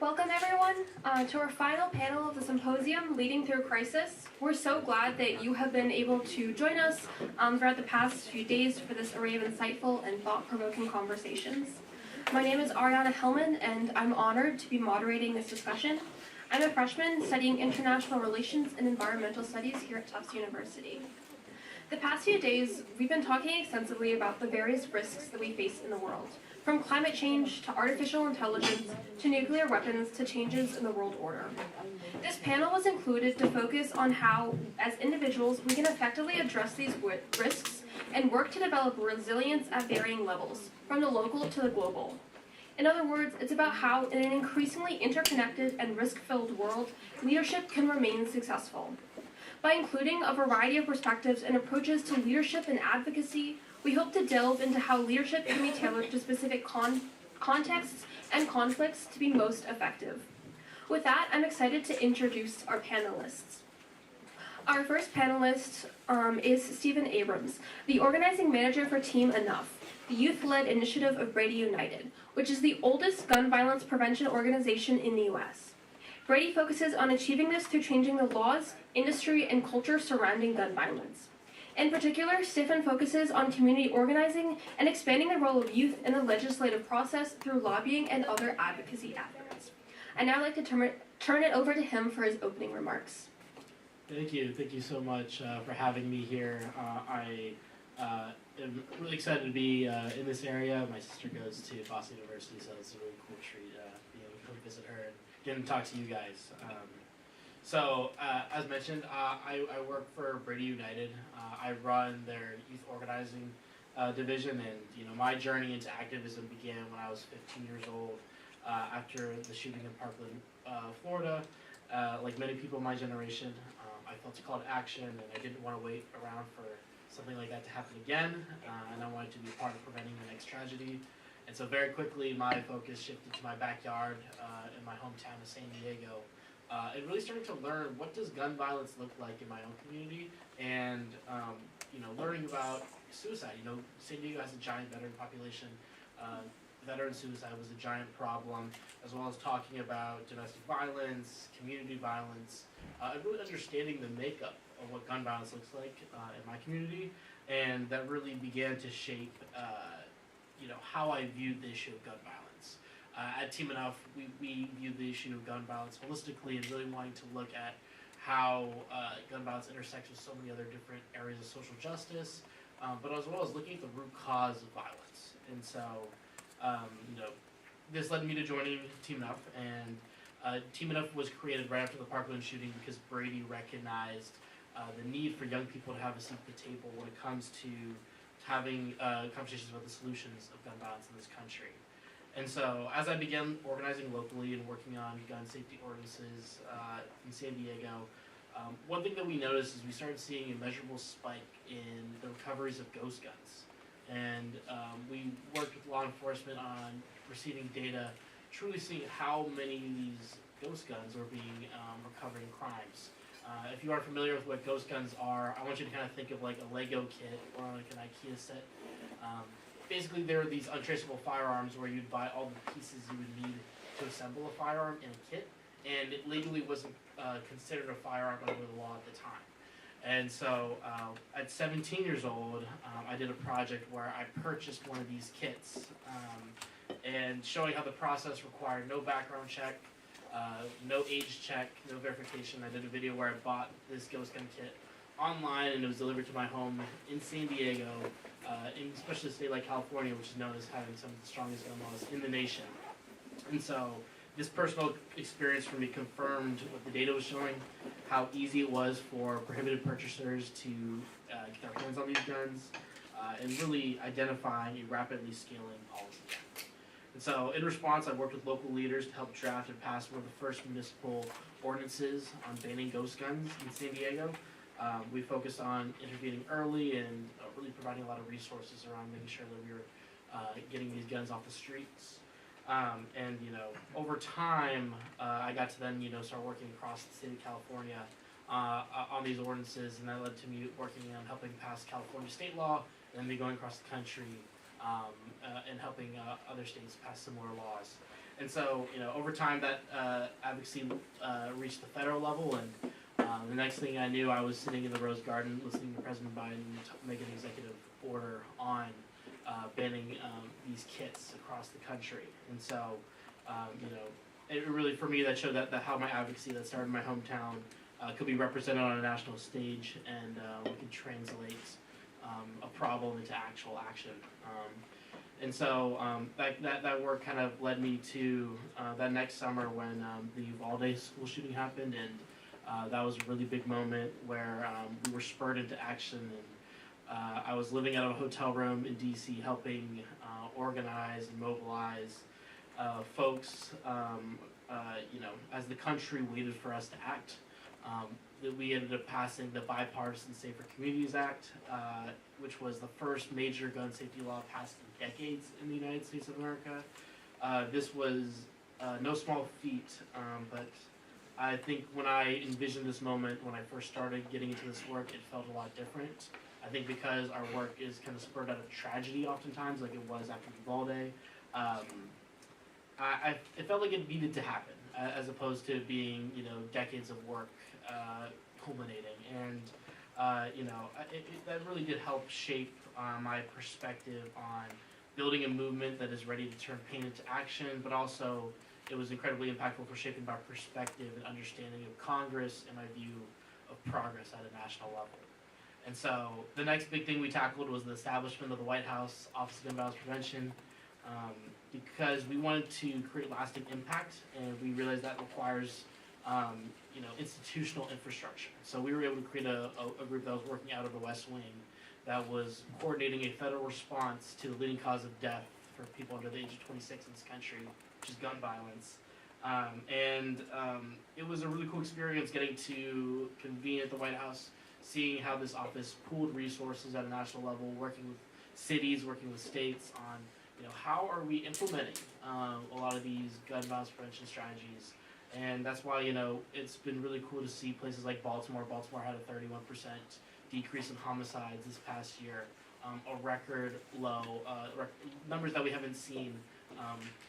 Welcome everyone to our final panel of the symposium, Leading Through Crisis. We're so glad that you have been able to join us throughout the past few days for this array of insightful and thought-provoking conversations. My name is Ariana Hellman, and I'm honored to be moderating this discussion. I'm a freshman studying international relations and environmental studies here at Tufts University. The past few days, we've been talking extensively about the various risks that we face in the world, from climate change to artificial intelligence to nuclear weapons to changes in the world order. This panel was included to focus on how, as individuals, we can effectively address these risks and work to develop resilience at varying levels, from the local to the global. In other words, it's about how, in an increasingly interconnected and risk-filled world, leadership can remain successful. By including a variety of perspectives and approaches to leadership and advocacy, we hope to delve into how leadership can be tailored to specific contexts and conflicts to be most effective. With that, I'm excited to introduce our panelists. Our first panelist is Stephan Abrams, the organizing manager for Team Enough, the youth-led initiative of Brady United, which is the oldest gun violence prevention organization in the U.S. Brady focuses on achieving this through changing the laws, industry, and culture surrounding gun violence. In particular, Stephan focuses on community organizing and expanding the role of youth in the legislative process through lobbying and other advocacy efforts. I'd now like to turn it over to him for his opening remarks. Thank you so much for having me here. I am really excited to be in this area. My sister goes to Tufts University, so it's a really cool treat being able to come visit her and get to talk to you guys. As mentioned, I work for Brady United. I run their youth organizing division, and my journey into activism began when I was 15 years old after the shooting in Parkland, Florida. Like many people in my generation, I felt a call to action, and I didn't want to wait around for something like that to happen again, and I wanted to be part of preventing the next tragedy. And so very quickly, my focus shifted to my backyard in my hometown of San Diego. And really started to learn what does gun violence look like in my own community, and learning about suicide. San Diego has a giant veteran population. Veteran suicide was a giant problem, as well as talking about domestic violence, community violence, and really understanding the makeup of what gun violence looks like in my community, and that really began to shape how I viewed the issue of gun violence. At Team Enough, we view the issue of gun violence holistically and really wanting to look at how gun violence intersects with so many other different areas of social justice, but as well as looking at the root cause of violence. And so, this led me to joining Team Enough, and Team Enough was created right after the Parkland shooting because Brady recognized the need for young people to have a seat at the table when it comes to having conversations about the solutions of gun violence in this country. And so, as I began organizing locally and working on gun safety ordinances in San Diego, one thing that we noticed is we started seeing a measurable spike in the recoveries of ghost guns. And we worked with law enforcement on receiving data, truly seeing how many of these ghost guns were being recovered in crimes. If you aren't familiar with what ghost guns are, I want you to kind of think of like a Lego kit or like an IKEA set. Basically, there are these untraceable firearms where you'd buy all the pieces you would need to assemble a firearm in a kit, and it legally wasn't considered a firearm under the law at the time. And so, at 17 years old, I did a project where I purchased one of these kits, and showing how the process required no background check, no age check, no verification. I did a video where I bought this ghost gun kit online, and it was delivered to my home in San Diego, in especially a state like California, which is known as having some of the strongest gun laws in the nation. And so this personal experience for me confirmed what the data was showing, how easy it was for prohibited purchasers to get their hands on these guns, and really identifying a rapidly scaling policy. And so in response, I worked with local leaders to help draft and pass one of the first municipal ordinances on banning ghost guns in San Diego. We focused on intervening early and really providing a lot of resources around making sure that we were getting these guns off the streets. And over time, I got to then start working across the state of California on these ordinances, and that led to me working on helping pass California state law, and then me going across the country and helping other states pass similar laws. And so, over time that advocacy reached the federal level, and the next thing I knew, I was sitting in the Rose Garden listening to President Biden make an executive order on banning these kits across the country. And so, it really, for me, that showed that how my advocacy that started in my hometown could be represented on a national stage, and we could translate a problem into actual action. And so that work kind of led me to that next summer when the Uvalde school shooting happened, and that was a really big moment where we were spurred into action, and I was living out of a hotel room in DC helping organize and mobilize folks, as the country waited for us to act. That we ended up passing the Bipartisan Safer Communities Act, which was the first major gun safety law passed in decades in the United States of America. This was no small feat, but I think when I envisioned this moment, when I first started getting into this work, it felt a lot different. I think because our work is kind of spurred out of tragedy oftentimes, like it was after Uvalde, it felt like it needed to happen, as opposed to being, decades of work culminating. And, that really did help shape my perspective on building a movement that is ready to turn pain into action, but also it was incredibly impactful for shaping my perspective and understanding of Congress and my view of progress at a national level. And so the next big thing we tackled was the establishment of the White House Office of Gun Violence Prevention, because we wanted to create lasting impact, and we realized that requires institutional infrastructure. So we were able to create a group that was working out of the West Wing that was coordinating a federal response to the leading cause of death for people under the age of 26 in this country, which is gun violence. It was a really cool experience getting to convene at the White House, seeing how this office pooled resources at a national level, working with cities, working with states on how are we implementing a lot of these gun violence prevention strategies. And that's why, it's been really cool to see places like Baltimore. Baltimore had a 31% decrease in homicides this past year, a record low, numbers that we haven't seen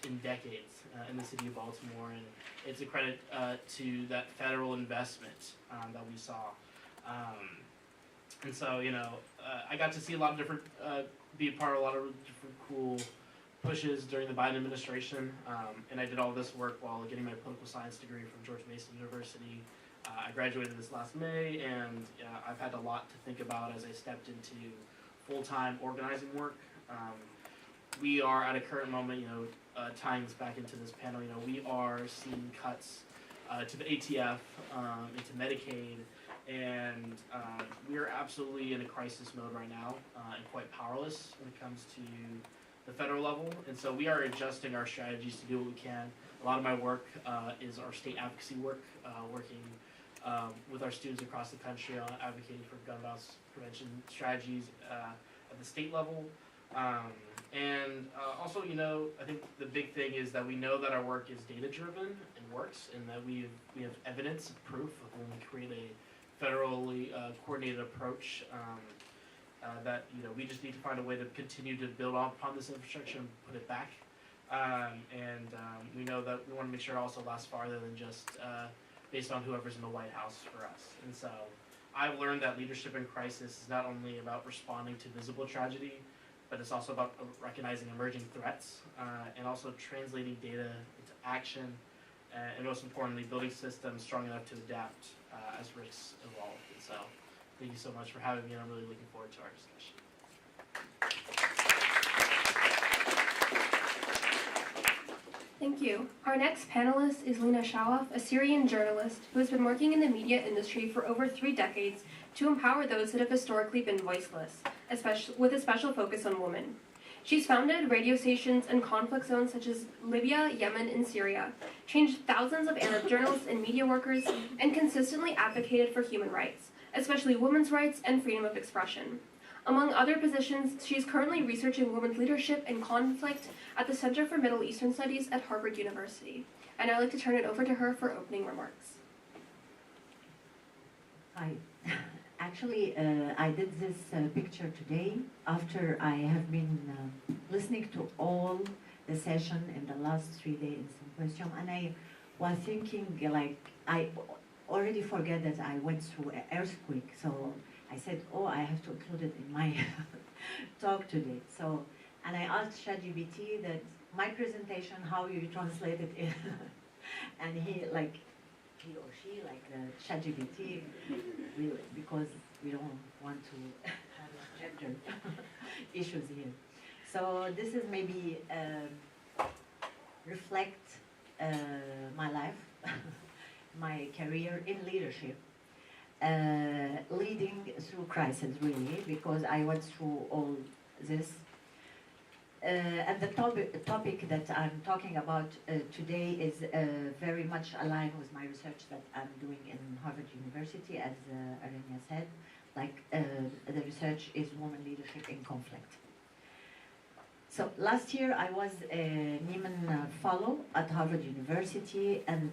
in decades in the city of Baltimore. And it's a credit to that federal investment that we saw. And so, I got to see a lot of different, be a part of a lot of different cool pushes during the Biden administration, and I did all this work while getting my political science degree from George Mason University. I graduated this last May, and I've had a lot to think about as I stepped into full-time organizing work. We are at a current moment, tying this back into this panel, we are seeing cuts to the ATF, into Medicaid, and we are absolutely in a crisis mode right now, and quite powerless when it comes to the federal level. And so we are adjusting our strategies to do what we can. A lot of my work is our state advocacy work, working with our students across the country on advocating for gun violence prevention strategies at the state level. Also, I think the big thing is that we know that our work is data-driven and works, and that we have evidence, proof of when we create a federally coordinated approach, that we just need to find a way to continue to build upon this infrastructure and put it back. We know that we want to make sure it also lasts farther than just based on whoever's in the White House for us. And so I've learned that leadership in crisis is not only about responding to visible tragedy, but it's also about recognizing emerging threats, and also translating data into action, and most importantly, building systems strong enough to adapt as risks evolve. And so thank you so much for having me, and I'm really looking forward to our discussion. Thank you. Our next panelist is Lina Chawaf, a Syrian journalist who has been working in the media industry for over 3 decades to empower those that have historically been voiceless, with a special focus on women. She's founded radio stations in conflict zones such as Libya, Yemen, and Syria, trained thousands of Arab journalists and media workers, and consistently advocated for human rights, especially women's rights and freedom of expression. Among other positions, she is currently researching women's leadership and conflict at the Center for Middle Eastern Studies at Harvard University. And I'd like to turn it over to her for opening remarks. Hi. Actually, I did this picture today after I have been listening to all the session in the last 3 days in symposium, and I was thinking, like, I already forget that I went through an earthquake, so I said, oh, I have to include it in my talk today. So, and I asked ChatGPT that my presentation, how you translate it in, and he or she, like the ChatGPT, because we don't want to have gender issues here. So this is maybe reflect my life, my career in leadership, leading through crisis really, because I went through all this. And the topic that I'm talking about today is very much aligned with my research that I'm doing in Harvard University, as Aranya said. Like the research is women leadership in conflict. So last year I was a Nieman Fellow at Harvard University, and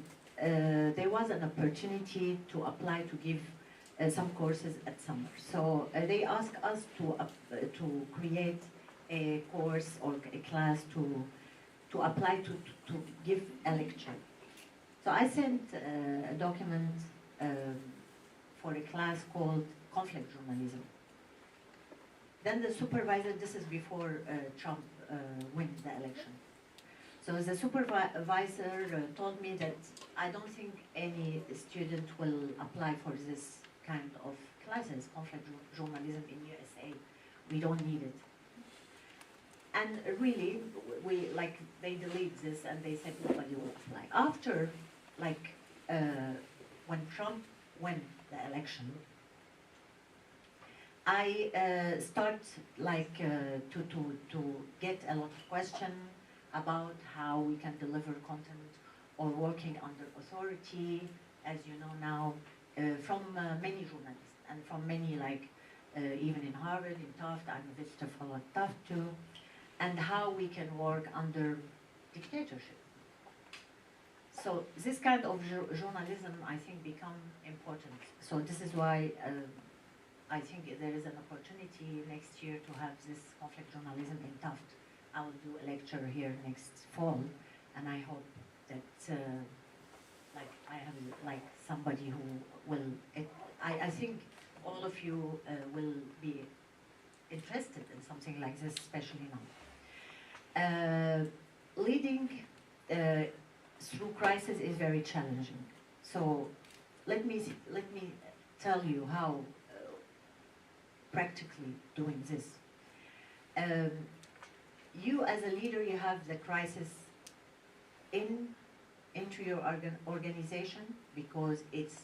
there was an opportunity to apply to give some courses at summer. So they asked us to create a course or a class to apply to give a lecture. So I sent a document for a class called Conflict Journalism. Then the supervisor, this is before Trump won the election. So the supervisor told me that I don't think any student will apply for this kind of classes, conflict journalism in USA. We don't need it. And really, they delete this and they said nobody will apply. After, when Trump won the election, I start to get a lot of questions about how we can deliver content or working under authority, as you know now, from many journalists and from many, even in Harvard, in Tufts, I'm a visitor fellow at Tufts too, and how we can work under dictatorship. So this kind of journalism, I think, become important. So this is why I think there is an opportunity next year to have this conflict journalism in Tufts. I will do a lecture here next fall, and I hope that I have somebody who will. I think all of you will be interested in something like this, especially now. Leading through crisis is very challenging. So let me tell you how practically doing this. You as a leader, you have the crisis into your organization because it's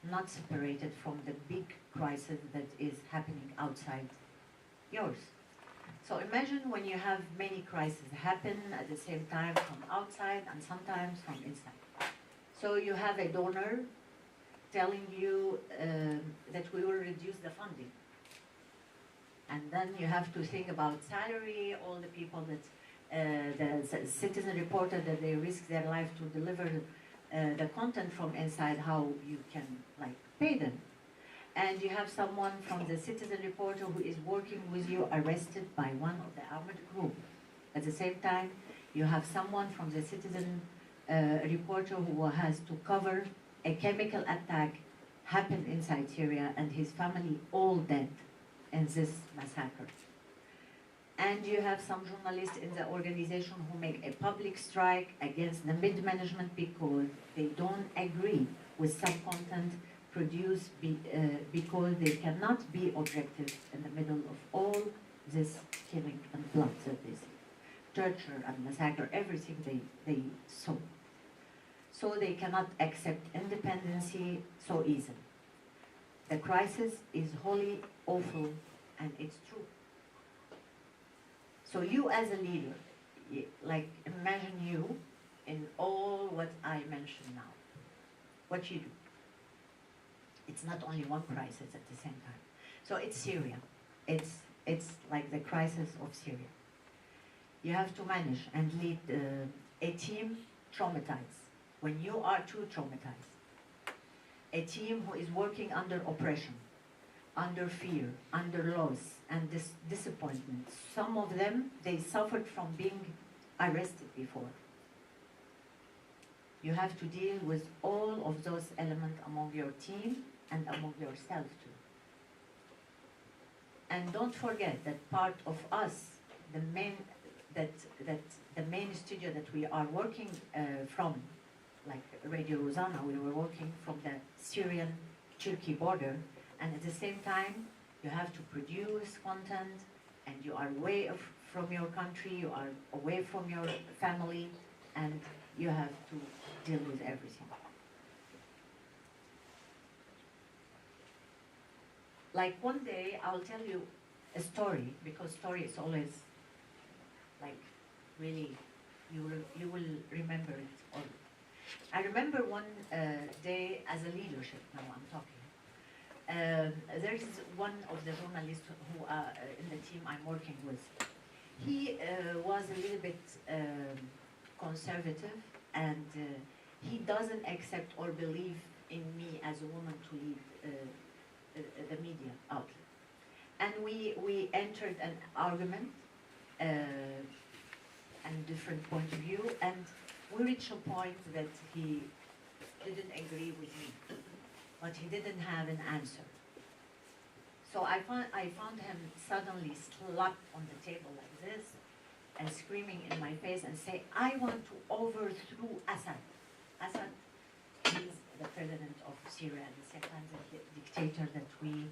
not separated from the big crisis that is happening outside yours. So imagine when you have many crises happen at the same time from outside and sometimes from inside. So you have a donor telling you that we will reduce the funding. And then you have to think about salary, all the people that the citizen reported that they risk their life to deliver the content from inside, how you can pay them. And you have someone from the citizen reporter who is working with you arrested by one of the armored group. At the same time, you have someone from the citizen reporter who has to cover a chemical attack happened inside Syria and his family all dead in this massacre. And you have some journalists in the organization who make a public strike against the mid-management because they don't agree with some content produced because they cannot be objective in the middle of all this killing and blood that they see. Torture and massacre, everything they saw. So they cannot accept independency so easily. The crisis is wholly awful, and it's true. So you as a leader, imagine you in all what I mentioned now. What you do. It's not only one crisis at the same time. So it's Syria. It's like the crisis of Syria. You have to manage and lead a team traumatized. When you are too traumatized, a team who is working under oppression, under fear, under loss, and disappointment. Some of them, they suffered from being arrested before. You have to deal with all of those elements among your team and among yourself too. And don't forget that part of us, the main studio that we are working from, like Radio Rosanna, we were working from the Syrian-Turkey border, and at the same time, you have to produce content, and you are away from your country, you are away from your family, and you have to deal with everything. Like one day, I'll tell you a story, because story is always like really, you will remember it all. I remember one day as a leadership, now I'm talking. There is one of the journalists who in the team I'm working with. He was a little bit conservative, and he doesn't accept or believe in me as a woman to lead the media outlet. And we entered an argument and different point of view, and we reached a point that he didn't agree with me, but he didn't have an answer. So I found him suddenly slapped on the table like this and screaming in my face and say, I want to overthrow Assad. Assad is the president of Syria, at the same time the dictator that we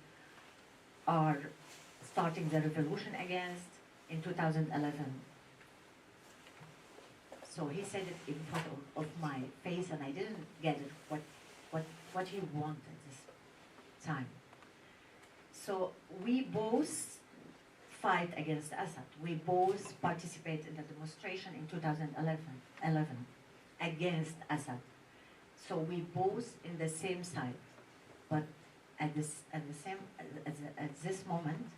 are starting the revolution against in 2011. So he said it in front of my face, and I didn't get it, what he wanted this time. So we both fight against Assad. We both participate in the demonstration in 2011 against Assad. So we both in the same side, but at this moment,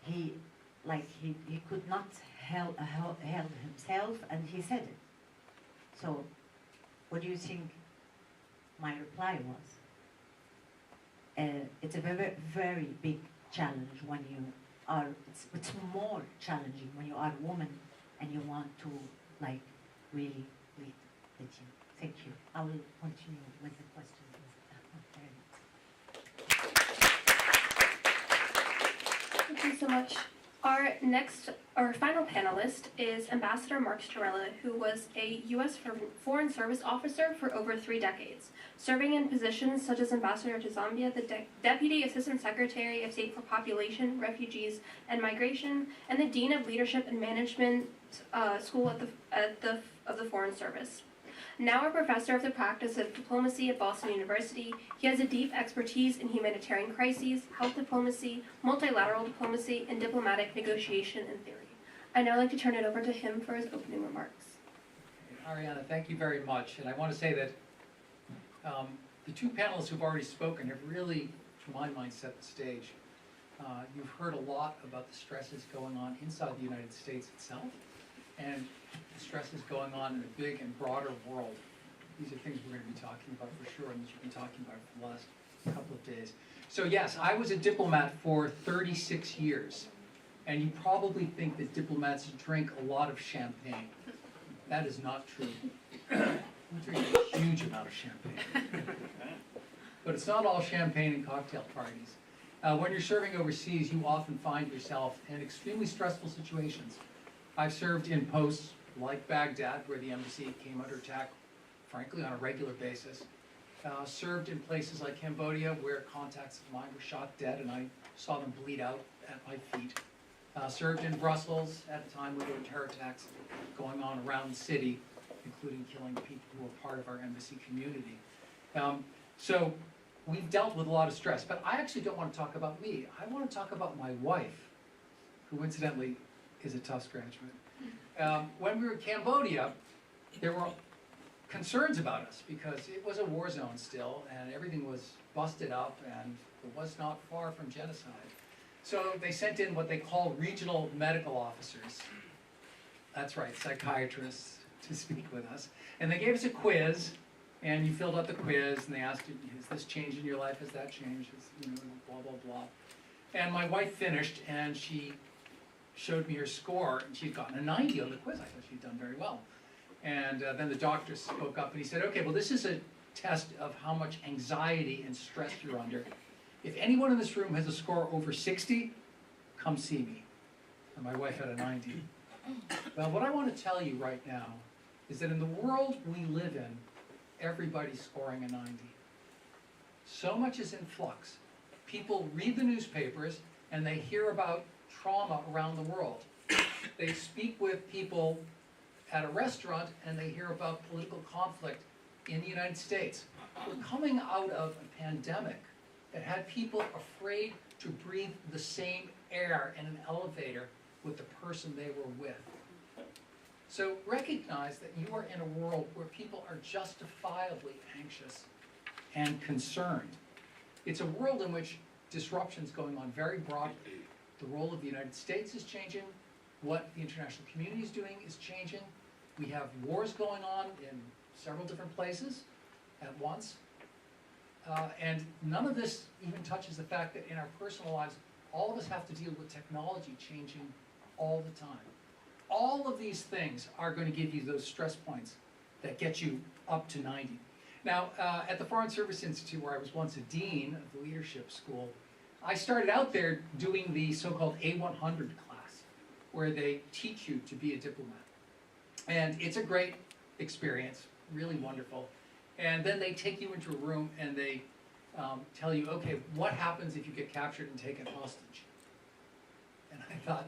he could not held himself, and he said it. So, what do you think my reply was? It's a very, very big challenge when you are. It's more challenging when you are a woman and you want to really lead the team. Thank you. I will continue with the questions. Thank you so much. Our final panelist is Ambassador Mark Storella, who was a U.S. Foreign Service officer for over 3 decades, serving in positions such as Ambassador to Zambia, the Deputy Assistant Secretary of State for Population, Refugees, and Migration, and the Dean of Leadership and Management School of the Foreign Service. Now a professor of the practice of diplomacy at Boston University, he has a deep expertise in humanitarian crises, health diplomacy, multilateral diplomacy, and diplomatic negotiation and theory. I'd now like to turn it over to him for his opening remarks. Ariana, thank you very much. And I want to say that the 2 panelists who've already spoken have really, to my mind, set the stage. You've heard a lot about the stresses going on inside the United States itself, and the stresses going on in a big and broader world. These are things we're going to be talking about for sure, and that you've been talking about for the last couple of days. So yes, I was a diplomat for 36 years, and you probably think that diplomats drink a lot of champagne. That is not true. We drink a huge amount of champagne. But it's not all champagne and cocktail parties. When you're serving overseas, you often find yourself in extremely stressful situations. I've served in posts like Baghdad, where the embassy came under attack, frankly, on a regular basis. Served in places like Cambodia, where contacts of mine were shot dead, and I saw them bleed out at my feet. Served in Brussels at a time when there were terror attacks going on around the city, including killing people who were part of our embassy community. So we've dealt with a lot of stress, but I actually don't want to talk about me. I want to talk about my wife, who incidentally is a Tufts graduate. When we were in Cambodia, there were concerns about us because it was a war zone still, and everything was busted up, and it was not far from genocide. So they sent in what they call regional medical officers. That's right, psychiatrists, to speak with us. And they gave us a quiz, and you filled out the quiz, and they asked you, has this changed in your life? Has that changed? Blah, blah, blah. And my wife finished, and she showed me her score, and she'd gotten a 90 on the quiz. I thought she'd done very well. And then the doctor spoke up and he said, okay, well, this is a test of how much anxiety and stress you're under. If anyone in this room has a score over 60, come see me. And my wife had a 90. Well, what I want to tell you right now is that in the world we live in, everybody's scoring a 90. So much is in flux. People read the newspapers and they hear about trauma around the world. They speak with people at a restaurant and they hear about political conflict in the United States. We're coming out of a pandemic that had people afraid to breathe the same air in an elevator with the person they were with. So recognize that you are in a world where people are justifiably anxious and concerned. It's a world in which disruption is going on very broadly. The role of the United States is changing. What the international community is doing is changing. We have wars going on in several different places at once. And none of this even touches the fact that in our personal lives, all of us have to deal with technology changing all the time. All of these things are going to give you those stress points that get you up to 90. Now, at the Foreign Service Institute, where I was once a dean of the leadership school, I started out there doing the so-called A100 class, where they teach you to be a diplomat. And it's a great experience, really wonderful. And then they take you into a room and they tell you, okay, what happens if you get captured and taken hostage? And I thought,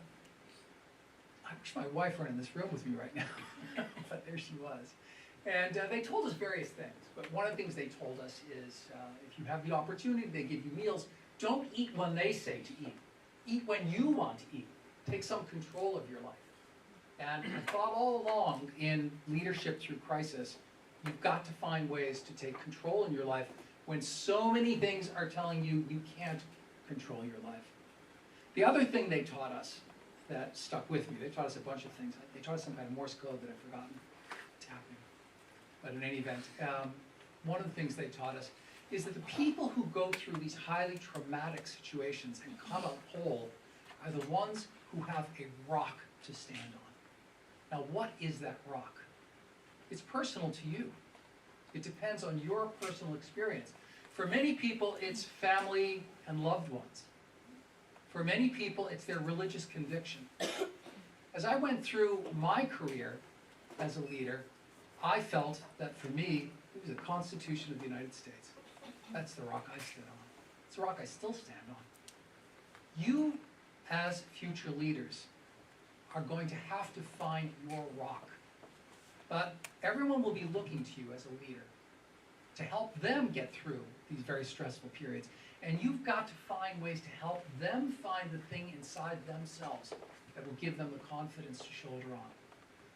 I wish my wife were in this room with me right now, but there she was. And they told us various things, but one of the things they told us is if you have the opportunity, they give you meals, don't eat when they say to eat. Eat when you want to eat. Take some control of your life. And I thought all along in leadership through crisis, you've got to find ways to take control in your life when so many things are telling you you can't control your life. The other thing they taught us that stuck with me, they taught us a bunch of things. They taught us some kind of Morse code that I've forgotten. Tapping. But in any event, one of the things they taught us is that the people who go through these highly traumatic situations and come out whole are the ones who have a rock to stand on. Now, what is that rock? It's personal to you. It depends on your personal experience. For many people, it's family and loved ones. For many people, it's their religious conviction. As I went through my career as a leader, I felt that for me, it was the Constitution of the United States. That's the rock I stood on. It's the rock I still stand on. You, as future leaders, are going to have to find your rock. But everyone will be looking to you as a leader to help them get through these very stressful periods. And you've got to find ways to help them find the thing inside themselves that will give them the confidence to shoulder on.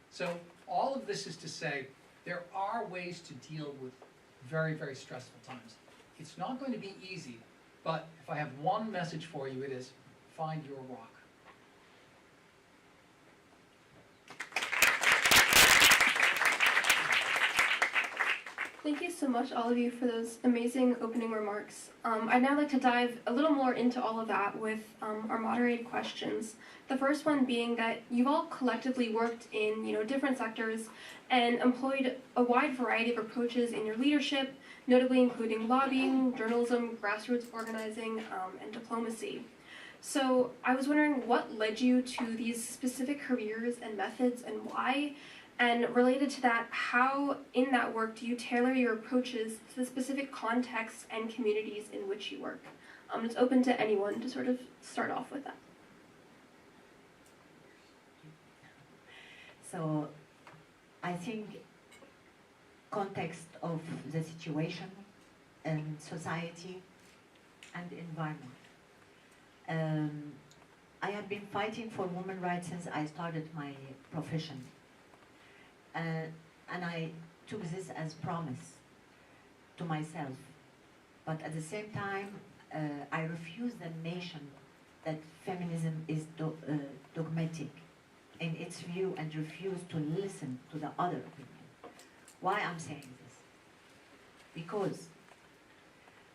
So all of this is to say, there are ways to deal with very, very stressful times. It's not going to be easy, but if I have one message for you, it is find your rock. Thank you so much, all of you, for those amazing opening remarks. I'd now like to dive a little more into all of that with our moderated questions. The first one being that you've all collectively worked in different sectors and employed a wide variety of approaches in your leadership, notably including lobbying, journalism, grassroots organizing, and diplomacy. So I was wondering what led you to these specific careers and methods and why? And related to that, how in that work do you tailor your approaches to the specific contexts and communities in which you work? It's open to anyone to sort of start off with that. So I think context of the situation and society and environment. I have been fighting for women's rights since I started my profession. And I took this as promise to myself. But at the same time, I refuse the notion that feminism is dogmatic in its view and refuse to listen to the other opinion. Why I'm saying this? Because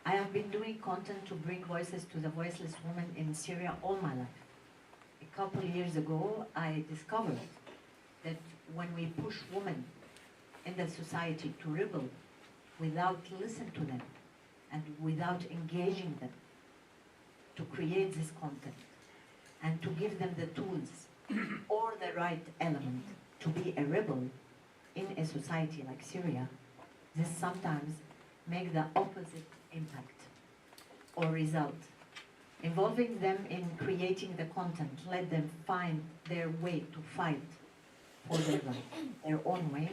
I have been doing content to bring voices to the voiceless women in Syria all my life. a couple of years ago, I discovered that when we push women in the society to rebel without listening to them and without engaging them to create this content and to give them the tools or the right element to be a rebel in a society like Syria, this sometimes make the opposite impact or result. Involving them in creating the content, let them find their way to fight for their life, their own way,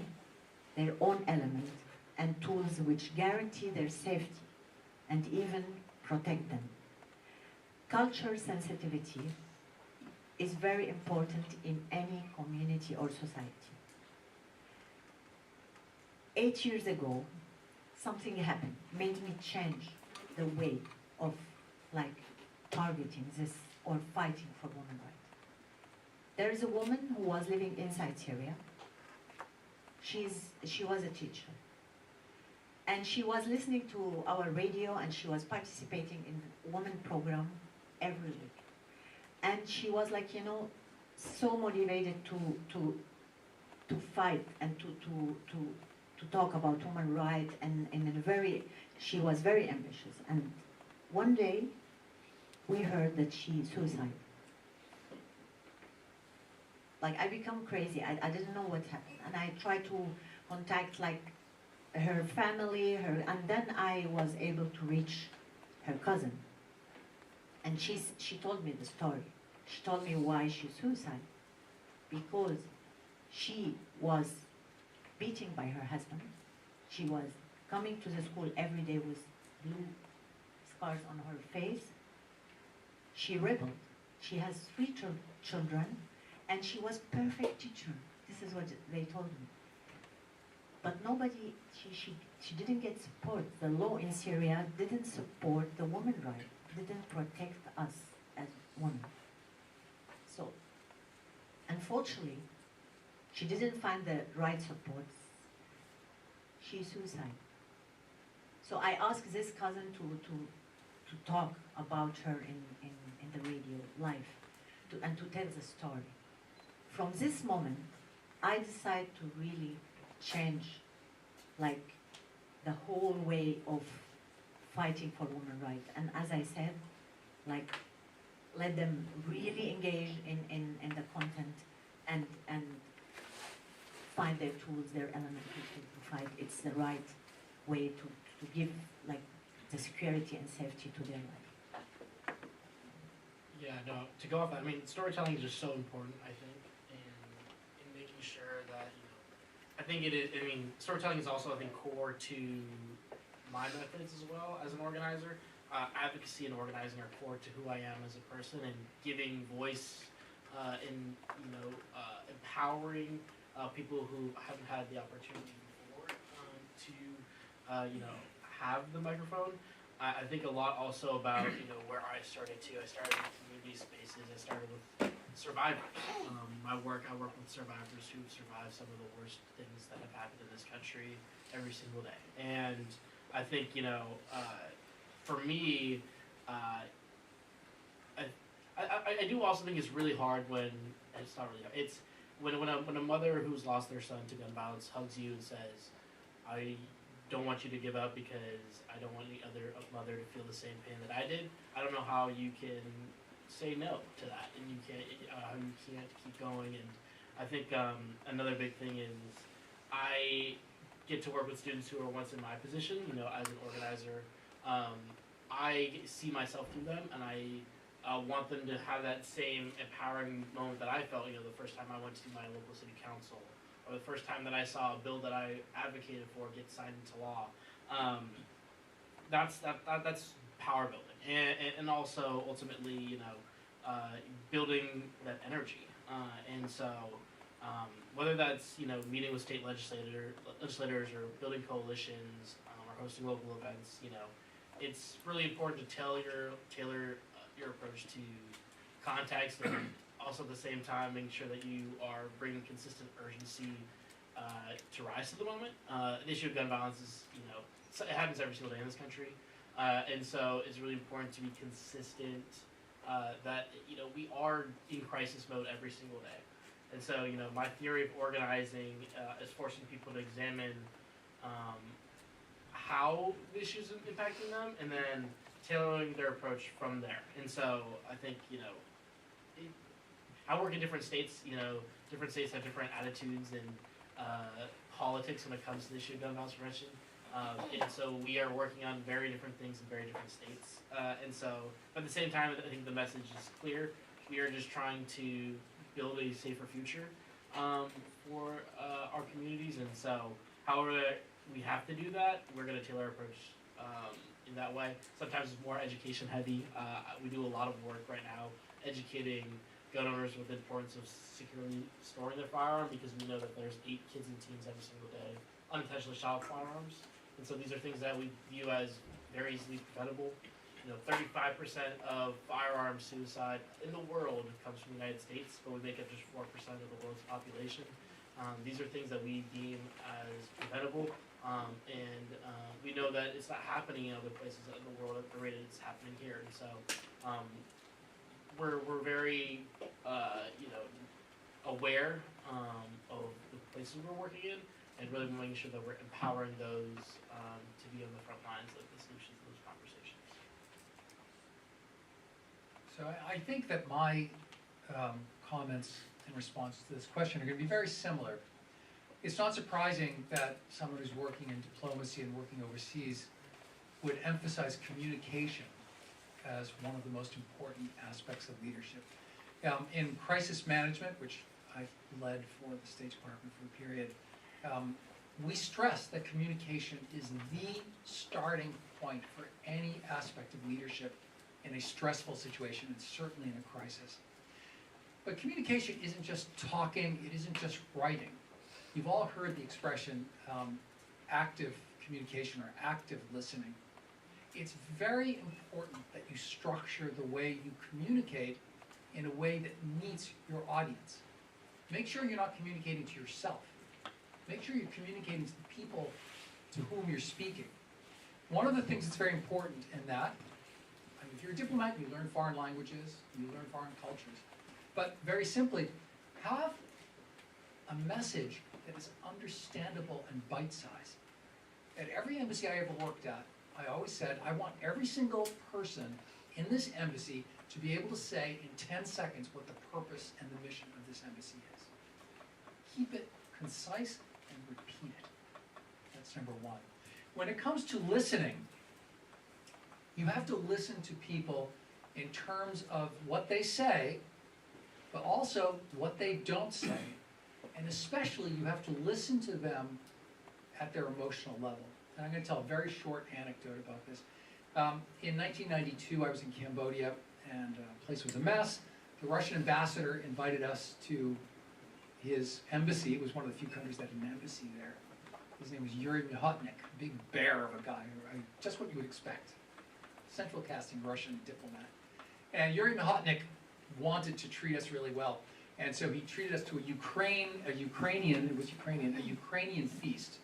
their own element, and tools which guarantee their safety and even protect them. Culture sensitivity is very important in any community or society. 8 years ago, something happened, made me change the way of targeting this or fighting for women's rights. There is a woman who was living inside Syria. She was a teacher. And she was listening to our radio and she was participating in the women program every week. And she was so motivated to fight and to talk about human rights and she was very ambitious. And one day we heard that she suicided. I become crazy. I didn't know what happened. And I tried to contact her family, and then I was able to reach her cousin. And she told me the story. She told me why she suicided. Because she was beaten by her husband. She was coming to the school every day with blue scars on her face. She rebelled. She has 3 children, and she was perfect teacher. This is what they told me. But nobody, she didn't get support. The law in Syria didn't support the women's right, didn't protect us as women. So, unfortunately, she didn't find the right support. She suicided. So I asked this cousin to talk about her in the radio live and to tell the story. From this moment, I decided to really change the whole way of fighting for women's rights. And as I said, let them really engage in the content and find their tools, their element to fight. It's the right way to give the security and safety to their life. Yeah, no, to go off that, storytelling is just so important, I think, in making sure that, I think it is, storytelling is also, I think, core to my methods as well as an organizer. Advocacy and organizing are core to who I am as a person, and giving voice and, empowering people who haven't had the opportunity before to, have the microphone. I think a lot also about, where I started too. I started in community spaces. I started with survivors. I work with survivors who've survived some of the worst things that have happened in this country every single day. And I think, for me, I do also think it's really hard when, it's not really hard, it's when a mother who's lost their son to gun violence hugs you and says, I don't want you to give up because I don't want any other mother to feel the same pain that I did. I don't know how you can say no to that, and you can't keep going. And I think another big thing is I get to work with students who are once in my position, as an organizer. I see myself through them, and I want them to have that same empowering moment that I felt, the first time I went to my local city council, or the first time that I saw a bill that I advocated for get signed into law. That's power building, and also ultimately, building that energy. And so, whether that's meeting with state legislators or building coalitions or hosting local events, it's really important to tailor your approach to context, and also at the same time making sure that you are bringing consistent urgency to rise to the moment. The issue of gun violence is, it happens every single day in this country, and so it's really important to be consistent. That we are are in crisis mode every single day. And so, my theory of organizing is forcing people to examine how the issues are impacting them, and then tailoring their approach from there. And so, I think, I work in different states. Different states have different attitudes and politics when it comes to the issue of gun violence prevention. And so we are working on very different things in very different states. And so, but at the same time, I think the message is clear. We are just trying to build a safer future for our communities. And so, however we have to do that, we're going to tailor our approach in that way. Sometimes it's more education heavy. We do a lot of work right now educating gun owners with the importance of securely storing their firearm, because we know that there's 8 kids and teens every single day unintentionally shot with firearms. And so these are things that we view as very easily preventable. 35% of firearm suicide in the world comes from the United States, but we make up just 4% of the world's population. These are things that we deem as preventable, and we know that it's not happening in other places in the world at the rate it's happening here. And so we're very aware of the places we're working in, and really making sure that we're empowering those to be on the front lines of the solutions to those conversations. So I think that my comments in response to this question are going to be very similar. It's not surprising that someone who's working in diplomacy and working overseas would emphasize communication as one of the most important aspects of leadership. In crisis management, which I've led for the State Department for a period, we stress that communication is the starting point for any aspect of leadership in a stressful situation, and certainly in a crisis. But communication isn't just talking, it isn't just writing. You've all heard the expression active communication or active listening. It's very important that you structure the way you communicate in a way that meets your audience. Make sure you're not communicating to yourself. Make sure you're communicating to the people to whom you're speaking. One of the things that's very important in that, if you're a diplomat, you learn foreign languages, you learn foreign cultures. But very simply, have a message that is understandable and bite-sized. At every embassy I ever worked at, I always said, I want every single person in this embassy to be able to say in 10 seconds what the purpose and the mission of this embassy is. Keep it concise and repeat it. That's number one. When it comes to listening, you have to listen to people in terms of what they say, but also what they don't say. And especially, you have to listen to them at their emotional level. And I'm going to tell a very short anecdote about this. In 1992, I was in Cambodia, and the place was a mess. The Russian ambassador invited us to his embassy. It was one of the few countries that had an embassy there. His name was Yuri Mihotnik, a big bear of a guy, just what you would expect. Central casting Russian diplomat. And Yuri Mihotnik wanted to treat us really well. And so he treated us to a Ukrainian feast,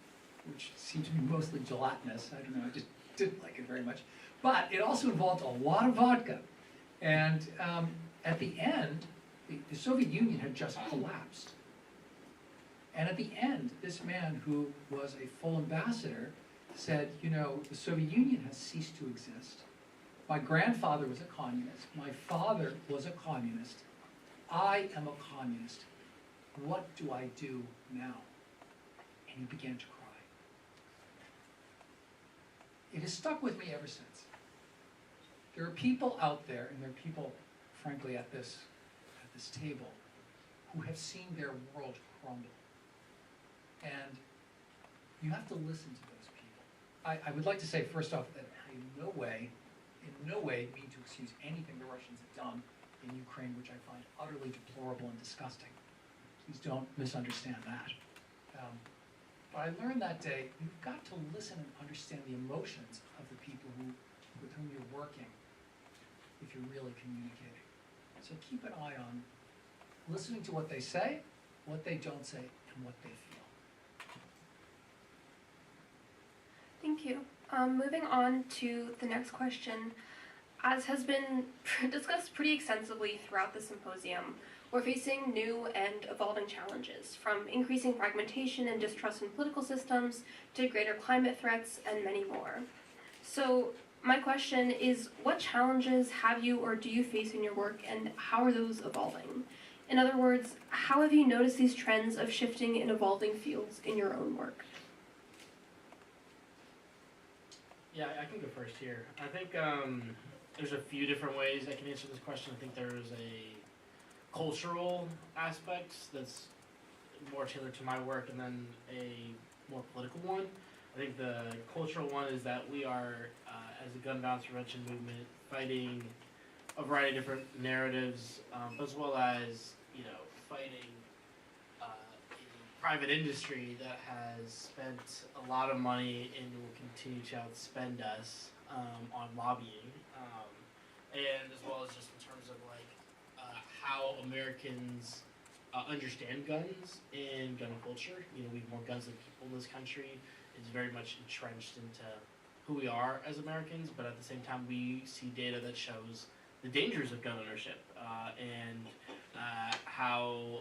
which seemed to be mostly gelatinous. I don't know, I just didn't like it very much. But it also involved a lot of vodka. And at the end, the Soviet Union had just collapsed. And at the end, this man who was a full ambassador said, the Soviet Union has ceased to exist. My grandfather was a communist. My father was a communist. I am a communist. What do I do now? And he began to cry. It has stuck with me ever since. There are people out there, and there are people, frankly, at this table, who have seen their world crumble. And you have to listen to those people. I would like to say, first off, that I in no way mean to excuse anything the Russians have done in Ukraine, which I find utterly deplorable and disgusting. Please don't misunderstand that. But I learned that day, you've got to listen and understand the emotions of the people with whom you're working if you're really communicating. So keep an eye on listening to what they say, what they don't say, and what they feel. Thank you. Moving on to the next question. As has been discussed pretty extensively throughout the symposium, we're facing new and evolving challenges, from increasing fragmentation and distrust in political systems to greater climate threats and many more. So my question is, what challenges have you or do you face in your work, and how are those evolving? In other words, how have you noticed these trends of shifting and evolving fields in your own work? Yeah, I can go first here. I think there's a few different ways I can answer this question. I think there's a cultural aspect that's more tailored to my work, and then a more political one. I think the cultural one is that we are, as a gun violence prevention movement, fighting a variety of different narratives, as well as, fighting a private industry that has spent a lot of money and will continue to outspend us on lobbying, and as well as just in terms of how Americans understand guns and gun culture. We have more guns than people in this country. It's very much entrenched into who we are as Americans, but at the same time we see data that shows the dangers of gun ownership, and how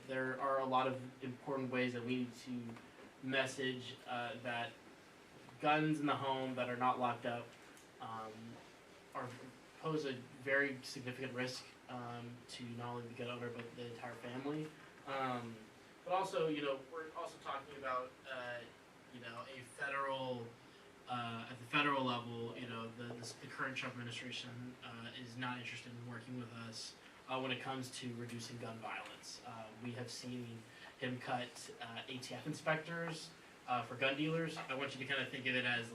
there are a lot of important ways that we need to message that guns in the home that are not locked up pose a very significant risk to not only the gun owner but the entire family. But also, we're also talking about a federal. At the federal level, the current Trump administration is not interested in working with us when it comes to reducing gun violence. We have seen him cut ATF inspectors for gun dealers. I want you to kind of think of it as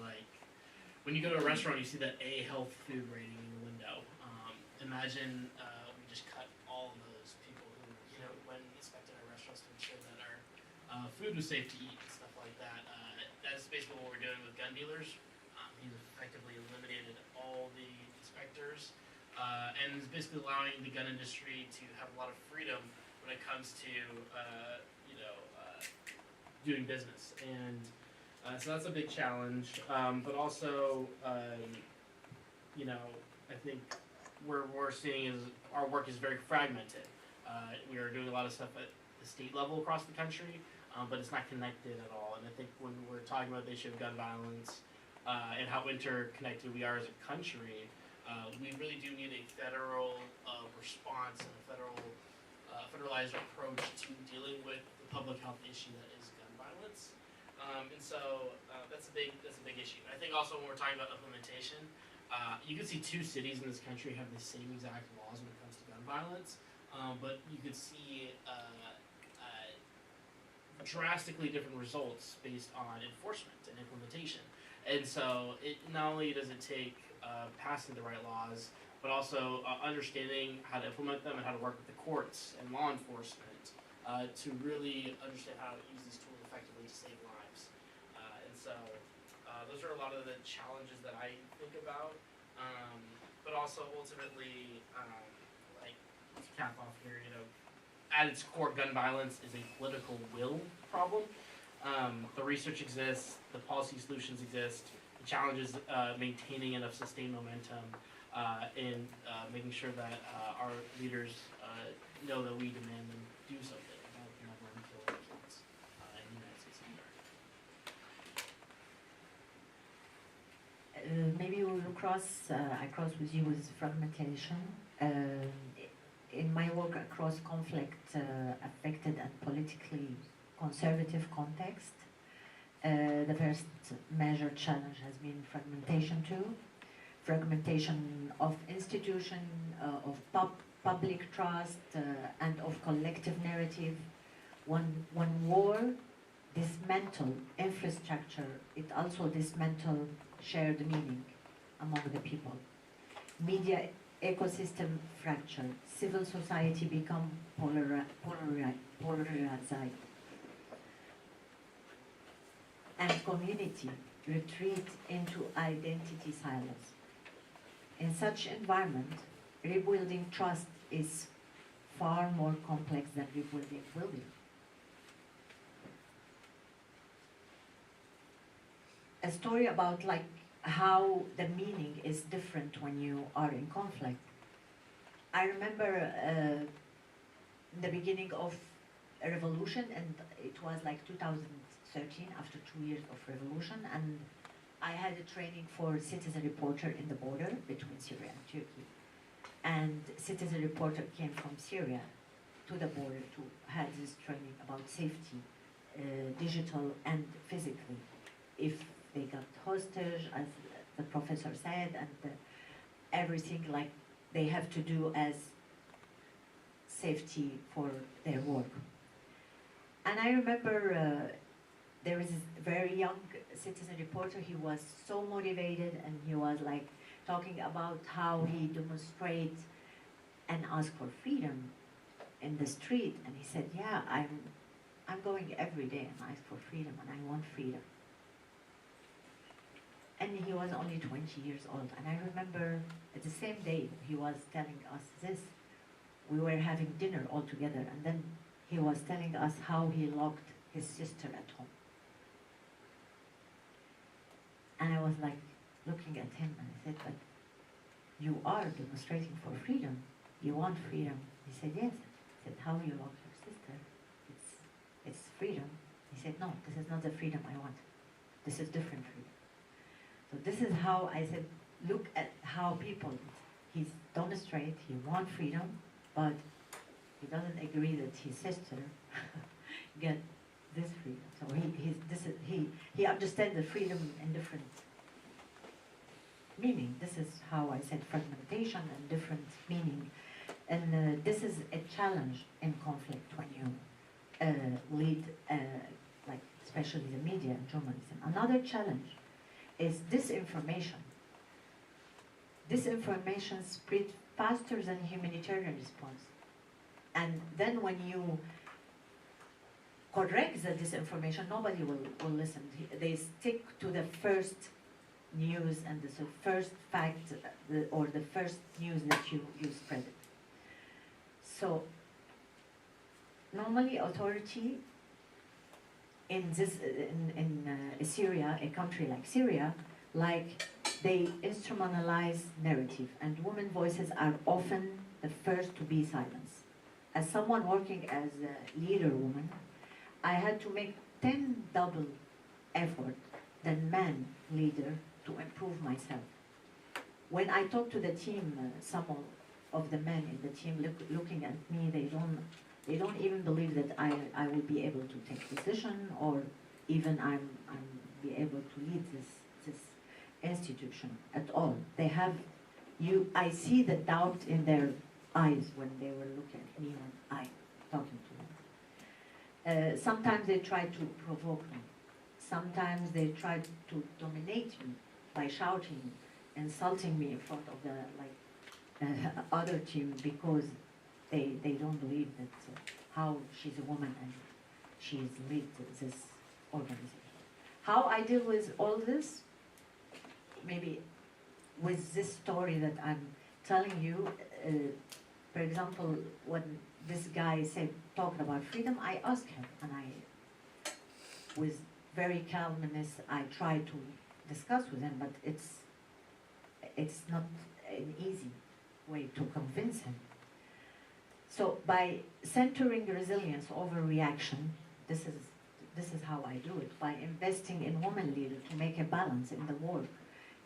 when you go to a restaurant, you see that A health food rating in the window. Imagine we just cut all of those people who, went and inspected our restaurants to ensure that our food was safe to eat and stuff like that. That's basically what we're doing with gun dealers. He's effectively eliminated all the inspectors, and is basically allowing the gun industry to have a lot of freedom when it comes to, doing business. And so that's a big challenge. But also, I think what we're seeing is our work is very fragmented. We are doing a lot of stuff at the state level across the country, but it's not connected at all. And I think when we're talking about the issue of gun violence and how interconnected we are as a country, we really do need a federal response and a federalized approach to dealing with the public health issue that is gun violence. And so that's a big issue. I think also when we're talking about implementation, you can see two cities in this country have the same exact laws when it comes to gun violence, but you could see drastically different results based on enforcement and implementation. And so not only does it take passing the right laws, but also understanding how to implement them and how to work with the courts and law enforcement to really understand how to use these tools effectively to save lives. And so those are a lot of the challenges that I think about, but also ultimately, to cap off here, at its core, gun violence is a political will problem. The research exists, the policy solutions exist. The challenge is maintaining enough sustained momentum and making sure that our leaders know that we demand them do something about the number of killed kids in the United States of America. Maybe we'll I cross with you with fragmentation. In my work across conflict affected and politically conservative context, the first major challenge has been fragmentation too. Fragmentation of institution, of public trust, and of collective narrative. When war dismantle infrastructure, it also dismantle shared meaning among the people. Media ecosystem fracture, civil society become polarized, and community retreat into identity silos. In such environment, rebuilding trust is far more complex than rebuilding building. A story about how the meaning is different when you are in conflict. I remember the beginning of a revolution, and it was like 2013, after 2 years of revolution, and I had a training for citizen reporter in the border between Syria and Turkey. And citizen reporter came from Syria to the border to have this training about safety, digital and physically. If they got hostage, as the professor said, and everything like they have to do as safety for their work. And I remember there is a very young citizen reporter. He was so motivated, and he was like talking about how he demonstrates and ask for freedom in the street. And he said, yeah, I'm going every day and ask for freedom, and I want freedom. And he was only 20 years old. And I remember at the same day he was telling us this, we were having dinner all together, and then he was telling us how he locked his sister at home. And I was like looking at him, and I said, but you are demonstrating for freedom. You want freedom. He said, yes. I said, how you lock your sister? It's freedom. He said, no, this is not the freedom I want. This is different freedom. So this is how I said, look at how people, he's demonstrate, he wants freedom, but he doesn't agree that his sister get this freedom. So he understands the freedom in different meaning. This is how I said fragmentation and different meaning. And this is a challenge in conflict when you lead, like especially the media and journalism. Another challenge is disinformation. Disinformation spreads faster than humanitarian response. And then when you correct the disinformation, nobody will listen. They stick to the first news and the first fact or the first news that you spread it. So normally authority in Syria, a country like Syria, like they instrumentalize narrative, and women voices are often the first to be silenced. As someone working as a leader woman, I had to make 10 double effort than man leader to improve myself. When I talk to the team, some of the men in the team looking at me, they don't even believe that I will be able to take decision, or even I'm be able to lead this institution at all. They have I see the doubt in their eyes when they were looking at me when I'm talking to them. Sometimes they try to provoke me. Sometimes they try to dominate me by shouting, insulting me in front of the other team, because they don't believe that how she's a woman and she's lead this organization. How I deal with all this, maybe with this story that I'm telling you. For example, when this guy said talking about freedom, I asked him, and I, with very calmness, I tried to discuss with him, but it's not an easy way to convince him. So by centering resilience over reaction, this is how I do it, by investing in women leaders to make a balance in the work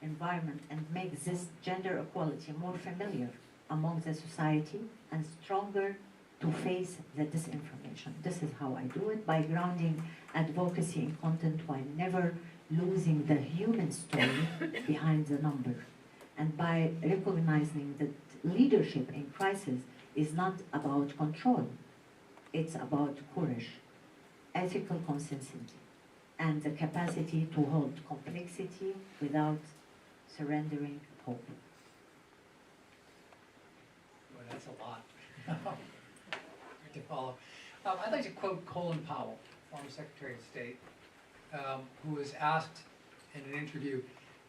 environment and make this gender equality more familiar among the society and stronger to face the disinformation. This is how I do it, by grounding advocacy in content while never losing the human story behind the number, and by recognizing that leadership in crisis is not about control, it's about courage, ethical consistency, and the capacity to hold complexity without surrendering hope. Well, that's a lot. Hard to follow. I'd like to quote Colin Powell, former Secretary of State, who was asked in an interview,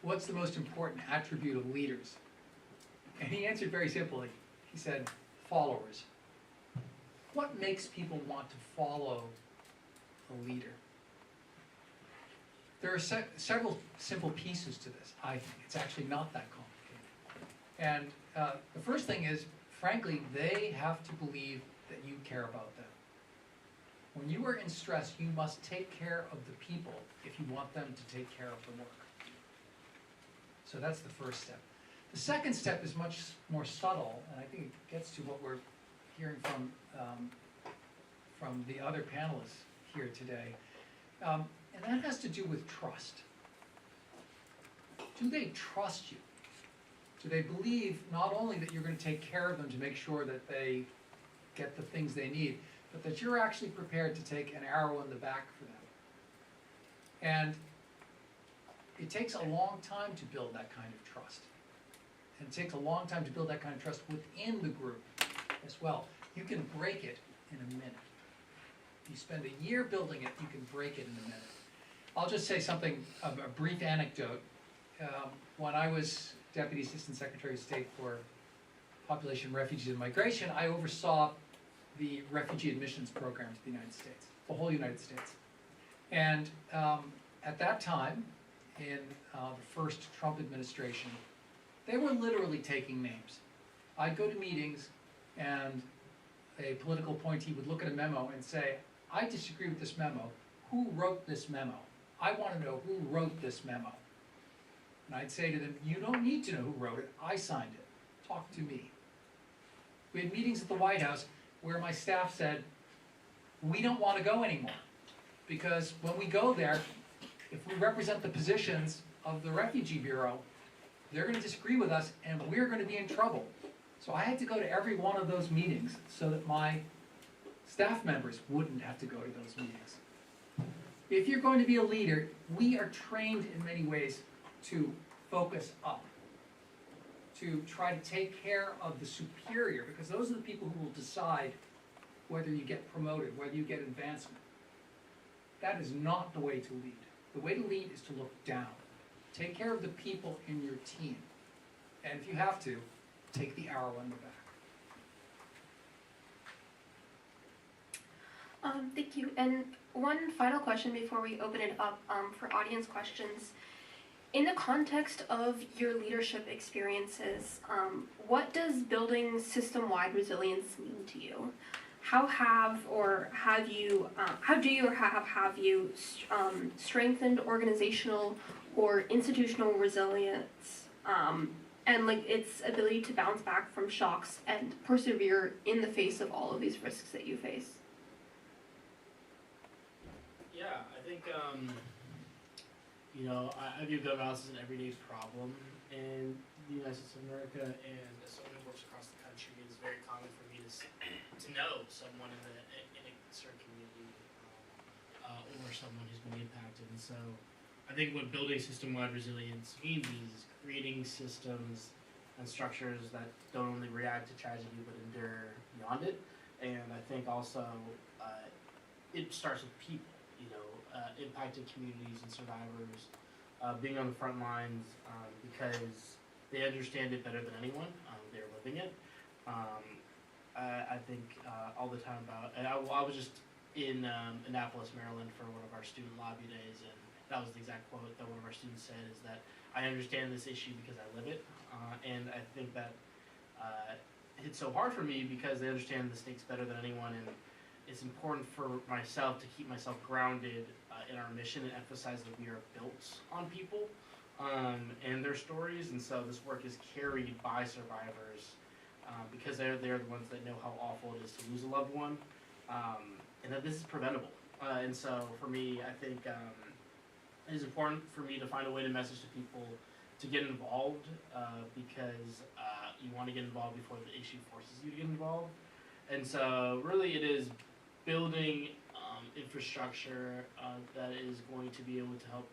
what's the most important attribute of leaders? And he answered very simply. He said, followers. What makes people want to follow a leader? There are several simple pieces to this, I think. It's actually not that complicated. And the first thing is, frankly, they have to believe that you care about them. When you are in stress, you must take care of the people if you want them to take care of the work. So that's the first step. The second step is much more subtle, and I think it gets to what we're hearing from the other panelists here today. And that has to do with trust. Do they trust you? Do they believe not only that you're going to take care of them to make sure that they get the things they need, but that you're actually prepared to take an arrow in the back for them? And it takes a long time to build that kind of trust. And it takes a long time to build that kind of trust within the group as well. You can break it in a minute. If you spend a year building it, you can break it in a minute. I'll just say something, a brief anecdote. When I was Deputy Assistant Secretary of State for Population, Refugees, and Migration, I oversaw the refugee admissions program to the United States, the whole United States. And at that time, in the first Trump administration, they were literally taking names. I'd go to meetings and a political appointee would look at a memo and say, I disagree with this memo. Who wrote this memo? I want to know who wrote this memo. And I'd say to them, you don't need to know who wrote it. I signed it. Talk to me. We had meetings at the White House where my staff said, we don't want to go anymore. Because when we go there, if we represent the positions of the Refugee Bureau, they're going to disagree with us and we're going to be in trouble. So I had to go to every one of those meetings so that my staff members wouldn't have to go to those meetings. If you're going to be a leader, we are trained in many ways to focus up, to try to take care of the superior, because those are the people who will decide whether you get promoted, whether you get advancement. That is not the way to lead. The way to lead is to look down. Take care of the people in your team. And if you have to, take the arrow in the back. Thank you. And one final question before we open it up for audience questions. In the context of your leadership experiences, what does building system-wide resilience mean to you? How have you strengthened organizational or institutional resilience and like its ability to bounce back from shocks and persevere in the face of all of these risks that you face? Yeah, I think I view gun violence as an everyday problem in the United States of America, and as someone who works across the country, it's very common for me to know someone in a certain community or someone who's been impacted. And so I think what building system-wide resilience means is creating systems and structures that don't only react to tragedy but endure beyond it. And I think also it starts with people, impacted communities and survivors being on the front lines because they understand it better than anyone. They're living it. I think all the time about, and I was just in Annapolis, Maryland for one of our student lobby days, and that was the exact quote that one of our students said, is that I understand this issue because I live it. And I think that hits so hard for me because they understand the stakes better than anyone, and it's important for myself to keep myself grounded in our mission and emphasize that we are built on people and their stories, and so this work is carried by survivors because they're the ones that know how awful it is to lose a loved one, and that this is preventable. And so for me, I think it is important for me to find a way to message to people to get involved because you want to get involved before the issue forces you to get involved. And so really it is building infrastructure that is going to be able to help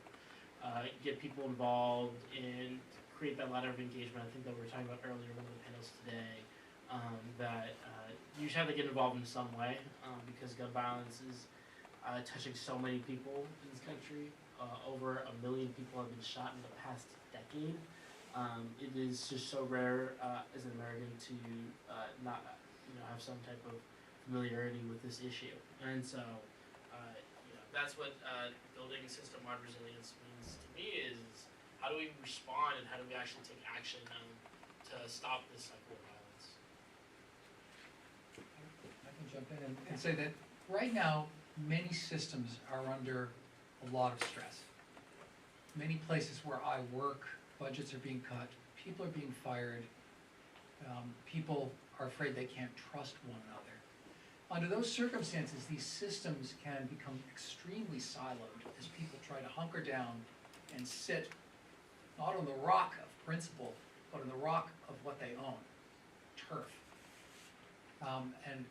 get people involved and create that ladder of engagement. I think that we were talking about earlier in one of the panels today, that you just have to get involved in some way because gun violence is touching so many people in this country. Over 1 million people have been shot in the past decade. It is just so rare as an American to not have some type of familiarity with this issue. And so that's what building system-wide resilience means to me is how do we respond and how do we actually take action to stop this cycle of violence? I can jump in and say that right now, many systems are under a lot of stress. Many places where I work, budgets are being cut, people are being fired, people are afraid they can't trust one another. Under those circumstances, these systems can become extremely siloed as people try to hunker down and sit not on the rock of principle, but on the rock of what they own, turf, and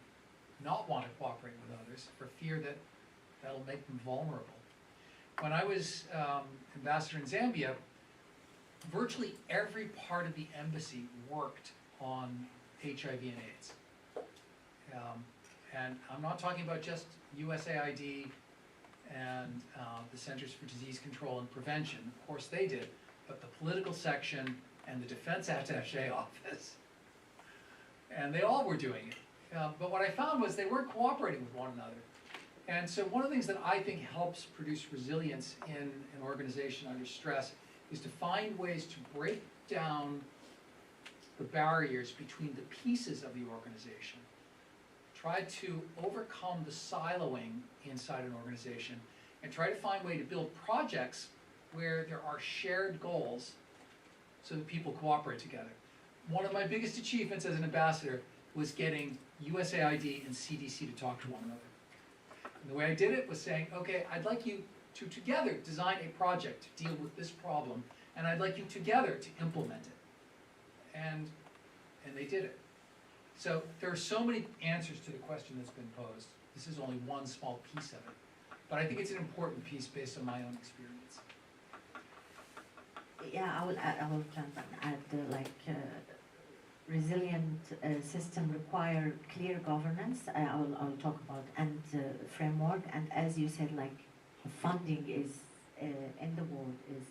not want to cooperate with others for fear that that'll make them vulnerable. When I was ambassador in Zambia, virtually every part of the embassy worked on HIV and AIDS. And I'm not talking about just USAID and the Centers for Disease Control and Prevention. Of course they did, but the political section and the defense attaché office, and they all were doing it. But what I found was they weren't cooperating with one another. And so one of the things that I think helps produce resilience in an organization under stress is to find ways to break down the barriers between the pieces of the organization. Try to overcome the siloing inside an organization and try to find a way to build projects where there are shared goals so that people cooperate together. One of my biggest achievements as an ambassador was getting USAID and CDC to talk to one another. And the way I did it was saying, okay, I'd like you to together design a project to deal with this problem, and I'd like you together to implement it. And they did it. So there are so many answers to the question that's been posed. This is only one small piece of it. But I think it's an important piece based on my own experience. Yeah, I will jump and add resilient system require clear governance. I'll talk about and framework. And as you said, like funding is in the world is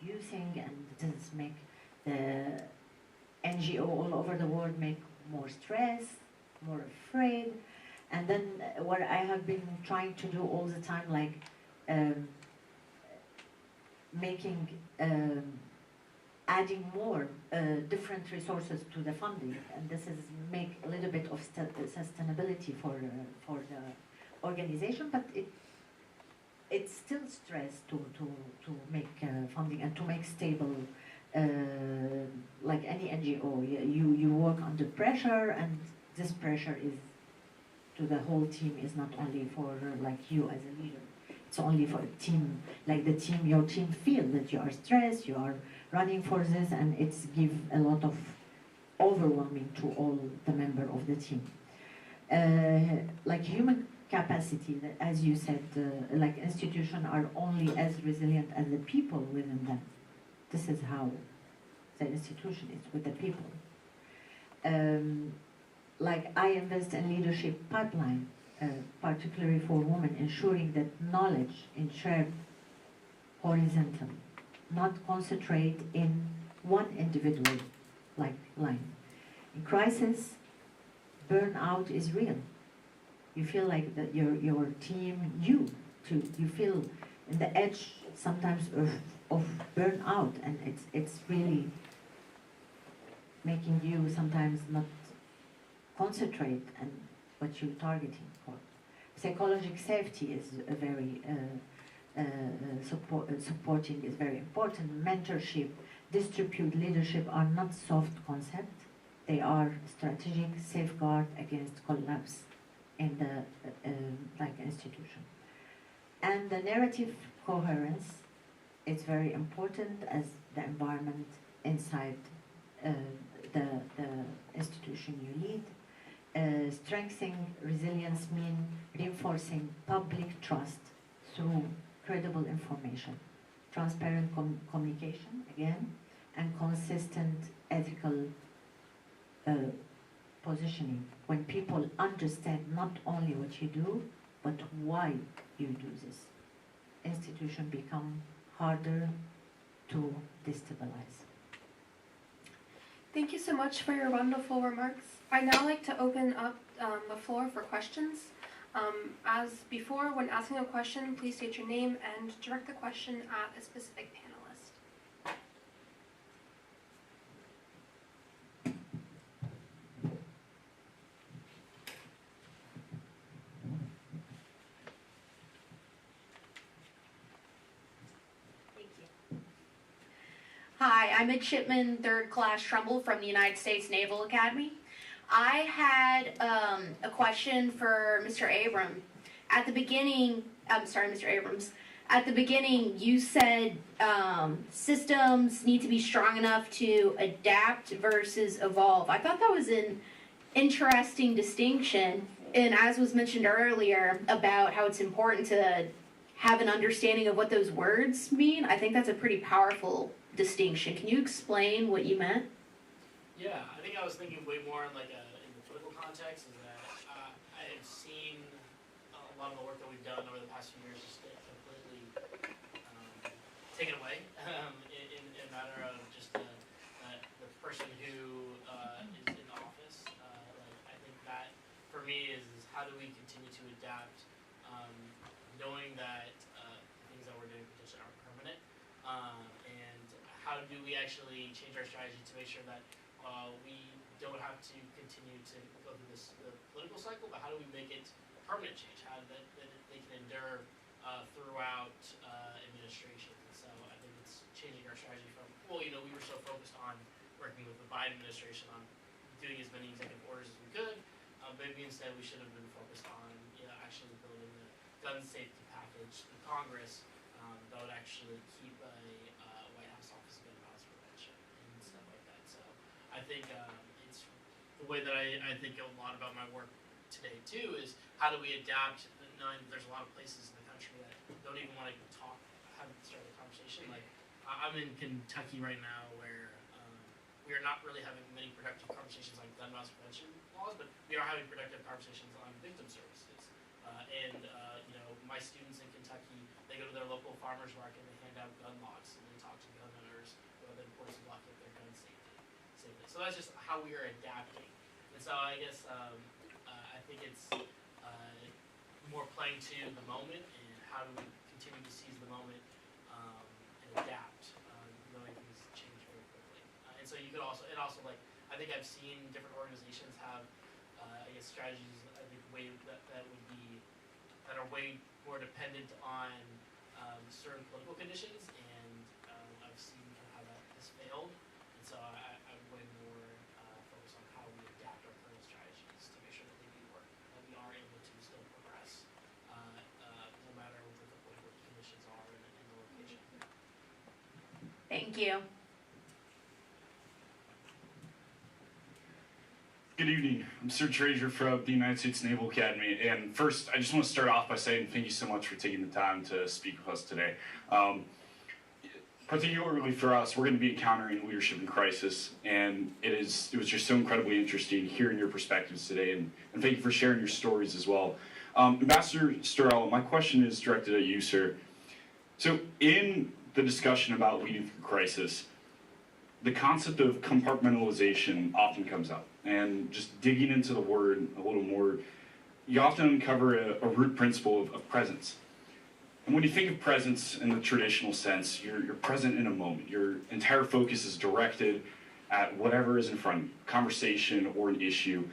reducing, and does make the NGO all over the world make more stress, more afraid. And then what I have been trying to do all the time, like making adding more different resources to the funding, and this is make a little bit of sustainability for the organization, but it's still stress to make funding and to make stable. Like any NGO, you work under pressure, and this pressure is to the whole team, is not only for like you as a leader. It's only for a team, like the team, your team feel that you are stressed, you are running for this, and it's give a lot of overwhelming to all the member of the team. Like human capacity, as you said, like institutions are only as resilient as the people within them. This is how the institution is with the people. Like I invest in leadership pipeline, particularly for women, ensuring that knowledge is shared horizontally, not concentrate in one individual like line. In crisis, burnout is real. You feel like that your team, you feel in the edge sometimes of burnout, and it's really making you sometimes not concentrate on what you're targeting for. Psychological safety is a very supporting is very important. Mentorship, distribute leadership are not soft concepts. They are strategic safeguard against collapse in the like institution. And the narrative coherence is very important as the environment inside the institution you lead. Strengthening resilience means reinforcing public trust through credible information, transparent communication, again, and consistent ethical positioning. When people understand not only what you do, but why you do this, institutions become harder to destabilize. Thank you so much for your wonderful remarks. I'd now like to open up the floor for questions. As before, when asking a question, please state your name and direct the question at a specific panelist. Thank you. Hi, I'm Midshipman Third Class Trumbull from the United States Naval Academy. I had a question for Mr. Abrams. At the beginning, Mr. Abrams. At the beginning, you said systems need to be strong enough to adapt versus evolve. I thought that was an interesting distinction, and as was mentioned earlier about how it's important to have an understanding of what those words mean, I think that's a pretty powerful distinction. Can you explain what you meant? Yeah, I think I was thinking way more in like in the political context, is that I have seen a lot of the work that we've done over the past few years just get completely taken away in a matter of just the person who is in office. I think that for me is how do we continue to adapt, knowing that things that we're doing potentially aren't permanent, and how do we actually change our strategy to make sure that we don't have to continue to go through the political cycle, but how do we make it permanent change? How that they can endure throughout administrations. And so I think it's changing our strategy from, well, we were so focused on working with the Biden administration on doing as many executive orders as we could. Maybe instead we should have been focused on actually building the gun safety package through Congress that would actually keep a White House Office of Gun Violence Prevention and stuff like that. So I think it's the way that I think a lot about my work today too is how do we adapt, knowing that there's a lot of places in the country that don't even want to talk, haven't started a conversation. Like I'm in Kentucky right now where we are not really having many productive conversations on gun violence prevention laws, but we are having productive conversations on victim services. My students in Kentucky, they go to their local farmers market and they hand out gun logs and they talk to gun owners about the importance of locking up their gun safety. So that's just how we are adapting. And so I guess I think it's more playing to the moment and how do we continue to seize the moment and adapt, knowing things change very quickly. And so you could also, I think I've seen different organizations have, strategies, I think, that are way more dependent on certain political conditions, and I've seen how that has failed. And so I'm way more focused on how we adapt our current strategies to make sure that they do work, that we are able to still progress, no matter what the political conditions are in the location. Thank you. Good evening. I'm Sir Treasurer from the United States Naval Academy, and first I just want to start off by saying thank you so much for taking the time to speak with us today. Particularly for us, we're going to be encountering leadership in crisis, and it was just so incredibly interesting hearing your perspectives today, and thank you for sharing your stories as well. Ambassador Storella, my question is directed at you, sir. So in the discussion about leading through crisis, the concept of compartmentalization often comes up. And just digging into the word a little more, you often uncover a root principle of presence. And when you think of presence in the traditional sense, you're present in a moment. Your entire focus is directed at whatever is in front of you, conversation or an issue.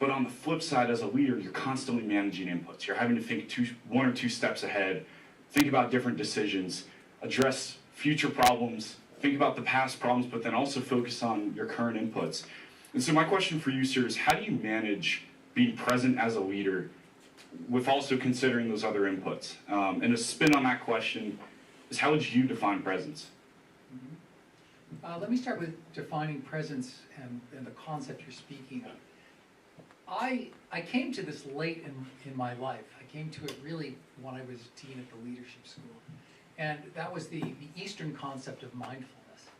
But on the flip side, as a leader, you're constantly managing inputs. You're having to think one or two steps ahead, think about different decisions, address future problems, think about the past problems, but then also focus on your current inputs. And so my question for you, sir, is how do you manage being present as a leader with also considering those other inputs? And a spin on that question is, how would you define presence? Let me start with defining presence and the concept you're speaking of. I came to this late in my life. I came to it really when I was dean at the leadership school. And that was the Eastern concept of mindfulness.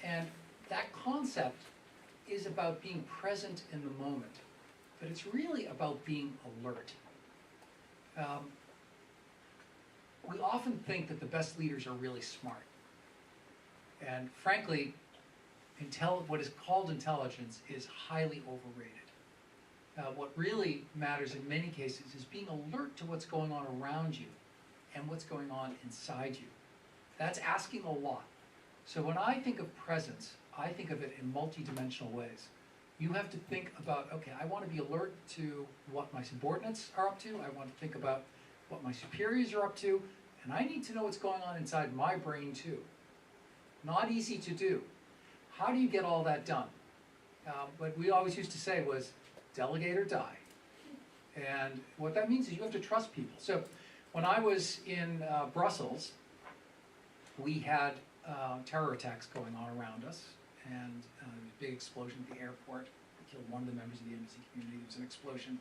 And that concept is about being present in the moment, but it's really about being alert. We often think that the best leaders are really smart. And frankly, what is called intelligence is highly overrated. What really matters in many cases is being alert to what's going on around you and what's going on inside you. That's asking a lot. So when I think of presence, I think of it in multidimensional ways. You have to think about, okay, I want to be alert to what my subordinates are up to. I want to think about what my superiors are up to. And I need to know what's going on inside my brain too. Not easy to do. How do you get all that done? What we always used to say was, delegate or die. And what that means is you have to trust people. So when I was in Brussels, we had terror attacks going on around us, and there was a big explosion at the airport. It killed one of the members of the embassy community. There was an explosion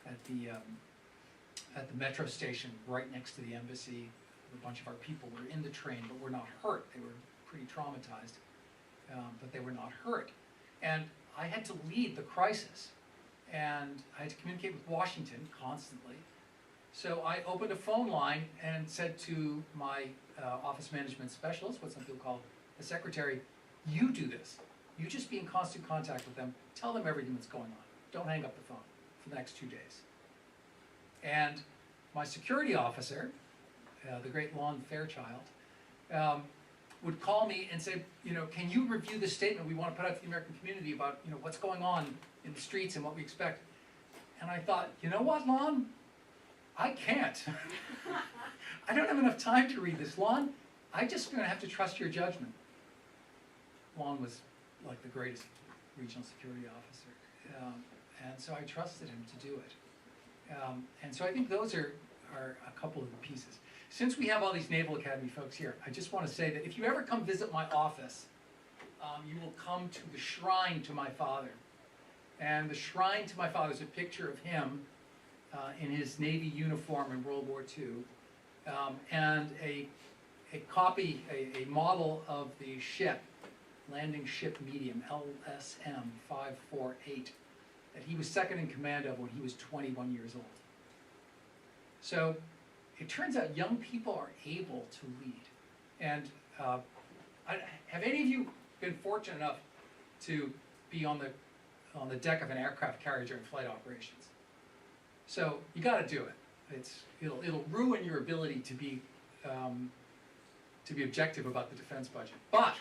at the metro station right next to the embassy. A bunch of our people were in the train, but were not hurt. They were pretty traumatized, but they were not hurt. And I had to lead the crisis, and I had to communicate with Washington constantly. So I opened a phone line and said to my office management specialist, what some people call the secretary, you do this. You just be in constant contact with them. Tell them everything that's going on. Don't hang up the phone for the next 2 days. And my security officer, the great Lon Fairchild, would call me and say, can you review the statement we want to put out to the American community about, what's going on in the streets and what we expect. And I thought, you know what, Lon? I can't. I don't have enough time to read this, Lon. I'm just going to have to trust your judgment. Lon was like the greatest regional security officer. And so I trusted him to do it. And so I think those are a couple of the pieces. Since we have all these Naval Academy folks here, I just want to say that if you ever come visit my office, you will come to the shrine to my father. And the shrine to my father is a picture of him in his Navy uniform in World War II, and a copy, a model of the ship, landing ship medium, LSM 548, that he was second in command of when he was 21 years old. So it turns out young people are able to lead. And have any of you been fortunate enough to be on the deck of an aircraft carrier during flight operations? So you got to do it. It'll ruin your ability to be objective about the defense budget. But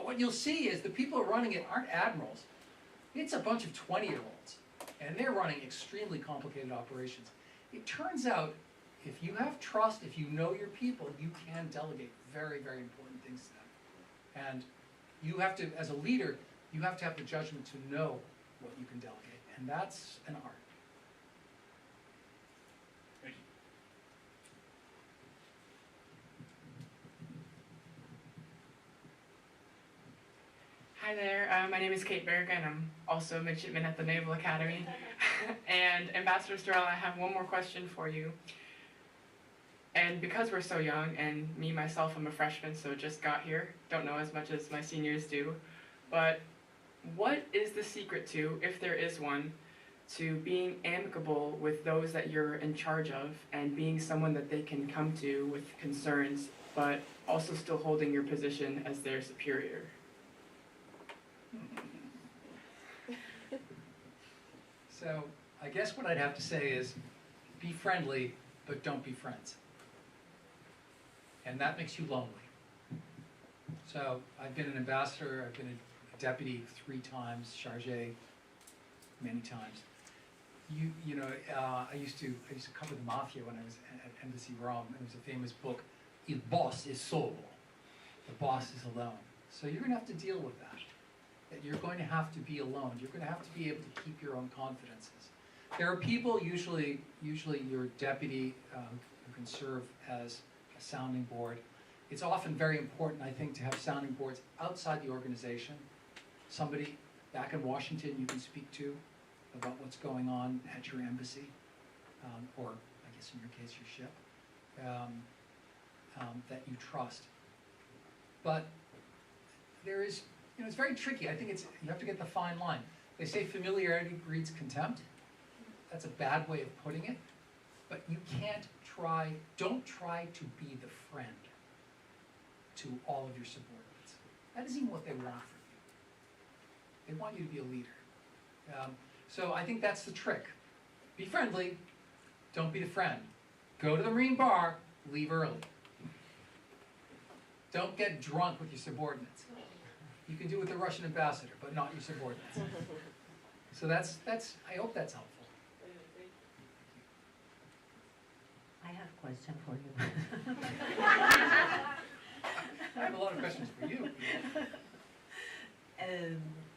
what you'll see is the people running it aren't admirals. It's a bunch of 20-year-olds, and they're running extremely complicated operations. It turns out, if you have trust, if you know your people, you can delegate very, very important things to them. And you have to, as a leader, you have to have the judgment to know what you can delegate. And that's an art. Thank you. Hi there, my name is Kate Berg, and I'm also a midshipman at the Naval Academy. And Ambassador Storella, I have one more question for you. And because we're so young, and me myself, I'm a freshman, so just got here, don't know as much as my seniors do, but what is the secret to, if there is one, to being amicable with those that you're in charge of and being someone that they can come to with concerns, but also still holding your position as their superior? So I guess what I'd have to say is be friendly, but don't be friends. And that makes you lonely. So I've been an ambassador, I've been a deputy 3 times, charge many times. I used to cover the mafia when I was at Embassy Rome, and there was a famous book, Il boss is solo, the boss is alone. So you're going to have to deal with that. That you're going to have to be alone. You're going to have to be able to keep your own confidences. There are people, usually your deputy, who can serve as a sounding board. It's often very important, I think, to have sounding boards outside the organization. Somebody back in Washington you can speak to about what's going on at your embassy, or I guess in your case your ship, that you trust. But there is, it's very tricky. I think you have to get the fine line. They say familiarity breeds contempt. That's a bad way of putting it. But you don't try to be the friend to all of your subordinates. That isn't even what they want from you. They want you to be a leader. So I think that's the trick. Be friendly, don't be the friend. Go to the Marine bar, leave early. Don't get drunk with your subordinates. You can do it with the Russian ambassador, but not your subordinates. So that's, I hope that's helpful. I have a question for you. I have a lot of questions for you.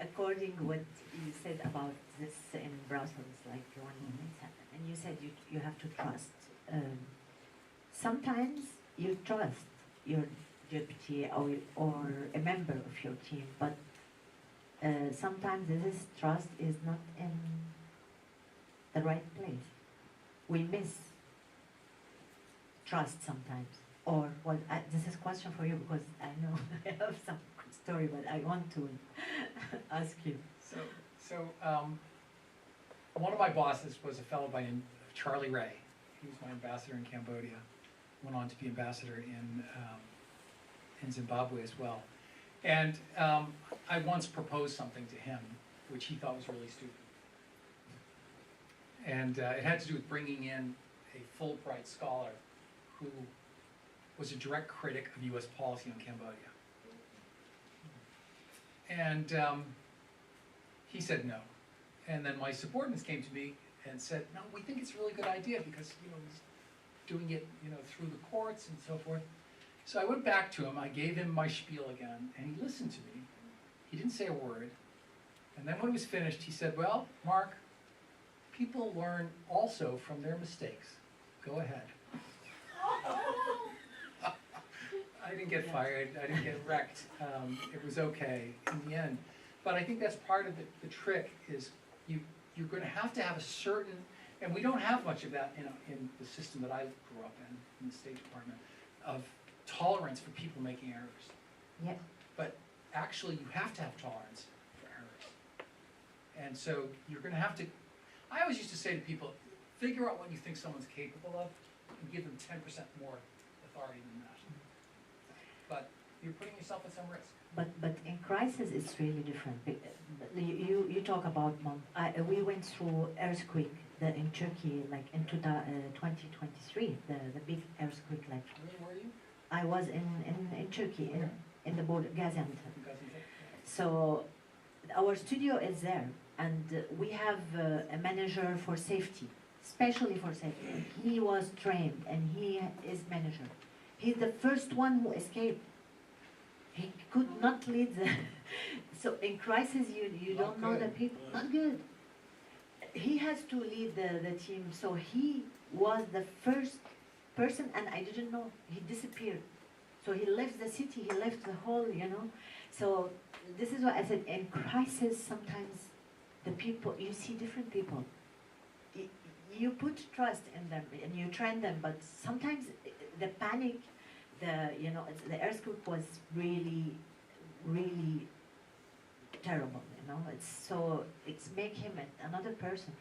According what you said about this in Brussels, like 1 minute, and you said you have to trust. Sometimes you trust your deputy or a member of your team, but sometimes this trust is not in the right place. We miss trust sometimes. Or, well, this is a question for you because I know I have some good story, but I want to ask you. So one of my bosses was a fellow by name of Charlie Ray. He was my ambassador in Cambodia. Went on to be ambassador in Zimbabwe as well. And I once proposed something to him, which he thought was really stupid. And it had to do with bringing in a Fulbright scholar who was a direct critic of U.S. policy on Cambodia. And he said no. And then my subordinates came to me and said, no, we think it's a really good idea because, he's doing it, through the courts and so forth. So I went back to him, I gave him my spiel again, and he listened to me. He didn't say a word. And then when it was finished, he said, well, Mark, people learn also from their mistakes. Go ahead. I didn't get fired, I didn't get wrecked. It was okay in the end. But I think that's part of the trick is you're going to have a certain, and we don't have much of that in the system that I grew up in the State Department, of tolerance for people making errors. Yeah. But actually you have to have tolerance for errors. And so you're going to have to, I always used to say to people, figure out what you think someone's capable of and give them 10% more authority than that. But you're putting yourself at some risk. But in crisis, it's really different. You talk about we went through earthquake in Turkey, like in 2023, the big earthquake. Like Where were you? I was in Turkey, in the border, Gaziantep. Gaziantep. So our studio is there, and we have a manager for safety, especially for safety. He was trained, and he is manager. He's the first one who escaped. He could not lead the... So in crisis, you don't know the people. Not good. He has to lead the team. So he was the first person, and I didn't know. He disappeared. So he left the city. He left the whole, So this is what I said. In crisis, sometimes the people, you see different people. You put trust in them, and you train them, but sometimes the panic, the earthquake was really, really terrible, it's make him another person.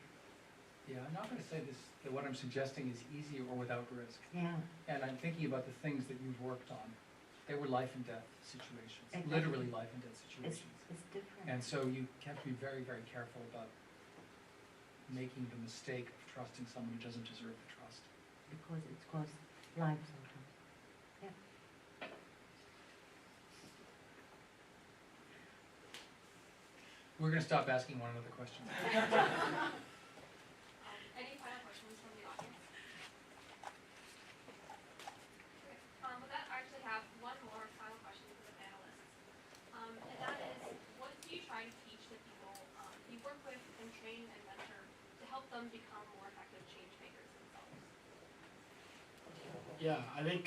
Yeah, I'm not going to say that what I'm suggesting is easy or without risk. Yeah. And I'm thinking about the things that you've worked on. They were life and death situations, Exactly. literally life and death situations. It's different. And so you have to be very, very careful about making the mistake of trusting someone who doesn't deserve the trust. Because it costs life sometimes. Yeah. We're going to stop asking one another questions. Any final questions from the audience? With that, I actually have one more final question for the panelists. And that is, what do you try to teach the people you work with and train and mentor to help them become more effective change makers themselves? Yeah, I think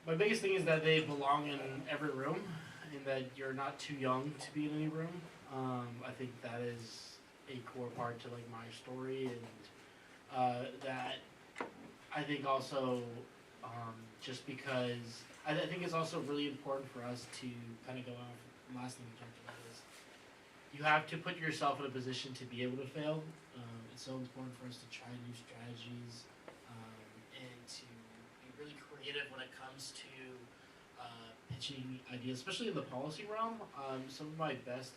my biggest thing is that they belong in every room, and that you're not too young to be in any room. I think that is a core part to my story, and that I think also just because I think it's also really important for us to kind of go off. The last thing we talked about is you have to put yourself in a position to be able to fail. It's so important for us to try new strategies and to be really creative when it comes to pitching ideas, especially in the policy realm. Some of my best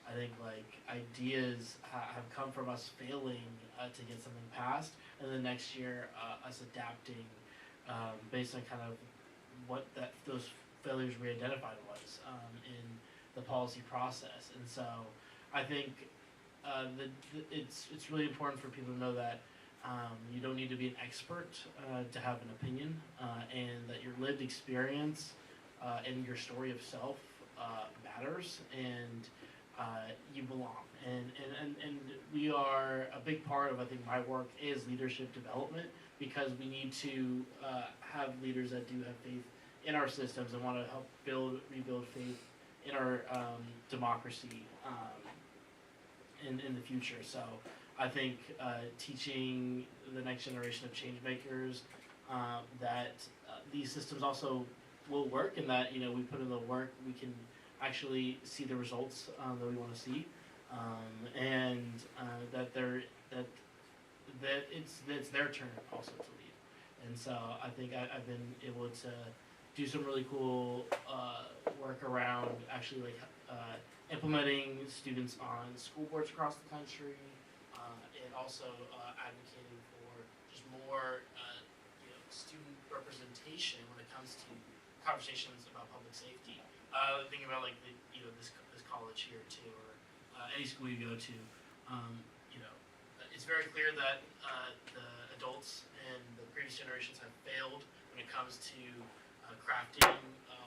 I think like ideas have come from us failing to get something passed, and then next year us adapting based on kind of what those failures we identified was in the policy process. And so I think it's really important for people to know that you don't need to be an expert to have an opinion, and that your lived experience and your story of self matters, and you belong. And we are, a big part of, I think, my work is leadership development, because we need to have leaders that do have faith in our systems and want to help rebuild faith in our democracy in the future. So I think teaching the next generation of change makers that these systems also will work, and that, you know, we put in the work, we can actually see the results that we want to see, and that it's their turn also to lead. And so I think I've been able to do some really cool work around actually like implementing students on school boards across the country, and also advocating for just more student representation when it comes to conversations about public safety. Thinking about like this college here too, or any school you go to. It's very clear that the adults and the previous generations have failed when it comes to crafting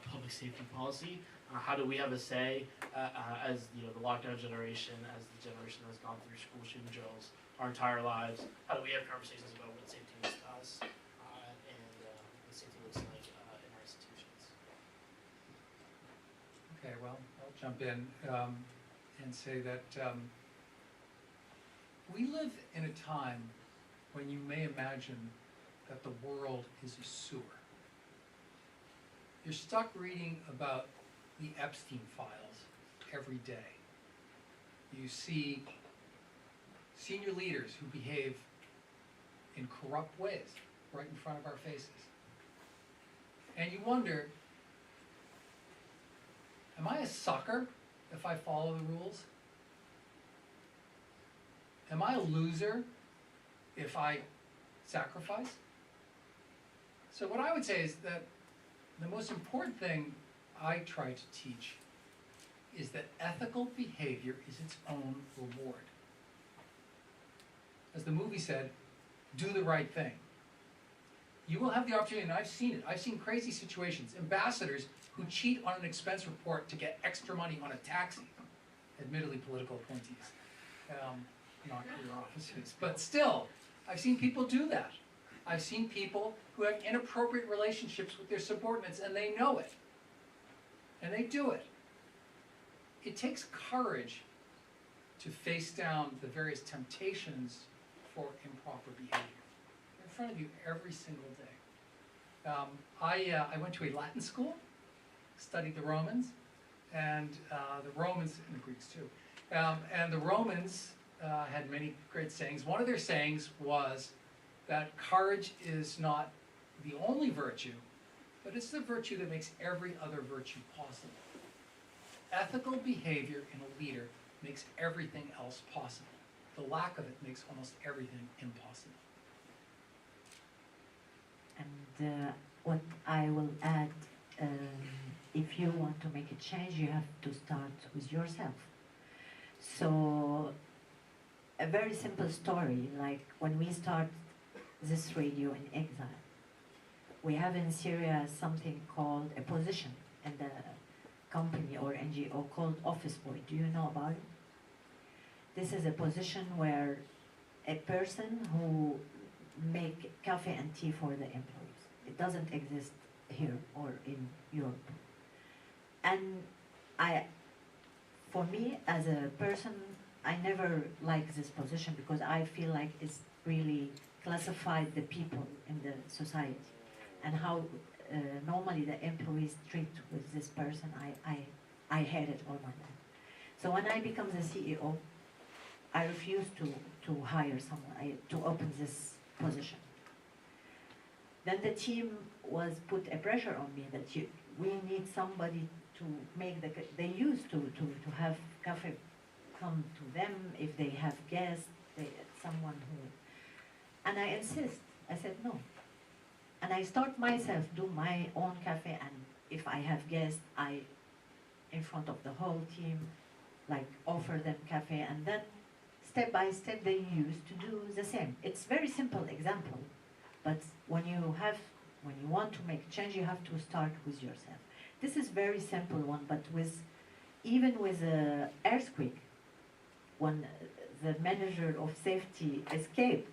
public safety policy. How do we have a say as the lockdown generation, as the generation that's gone through school shooting drills our entire lives? How do we have conversations about what safety means to us, and what safety looks like in our institutions? Okay, well, I'll jump in and say that we live in a time when you may imagine that the world is a sewer. You're stuck reading about the Epstein files every day. You see senior leaders who behave in corrupt ways right in front of our faces. And you wonder, am I a sucker if I follow the rules? Am I a loser if I sacrifice? So what I would say is that the most important thing I try to teach is that ethical behavior is its own reward. As the movie said, do the right thing. You will have the opportunity, and I've seen it. I've seen crazy situations. Ambassadors who cheat on an expense report to get extra money on a taxi. Admittedly, political appointees, not career officers. But still, I've seen people do that. I've seen people who have inappropriate relationships with their subordinates, and they know it. And they do it. It takes courage to face down the various temptations for improper behavior. They're in front of you every single day. I went to a Latin school, studied the Romans, and the Romans, and the Greeks too, and the Romans had many great sayings. One of their sayings was that courage is not the only virtue, but it's the virtue that makes every other virtue possible. Ethical behavior in a leader makes everything else possible. The lack of it makes almost everything impossible. And what I will add, if you want to make a change, you have to start with yourself. So, a very simple story, like when we start this radio in exile, we have in Syria something called a position in the company or NGO called office boy. Do you know about it? This is a position where a person who make coffee and tea for the employees. It doesn't exist here or in Europe. And for me as a person, I never liked this position because I feel like it's really classified the people in the society and how normally the employees treat with this person. I hate it all my life. So when I become the CEO, I refused to hire someone, to open this position. Then the team was put a pressure on me that we need somebody to make they used to have coffee come to them if they have guests, someone who, and I insist. I said no. And I start myself, do my own cafe, and if I have guests, I, in front of the whole team, like offer them cafe, and then step by step they used to do the same. It's very simple example, but when you want to make change, you have to start with yourself. This is very simple one, but even with a earthquake, when the manager of safety escaped,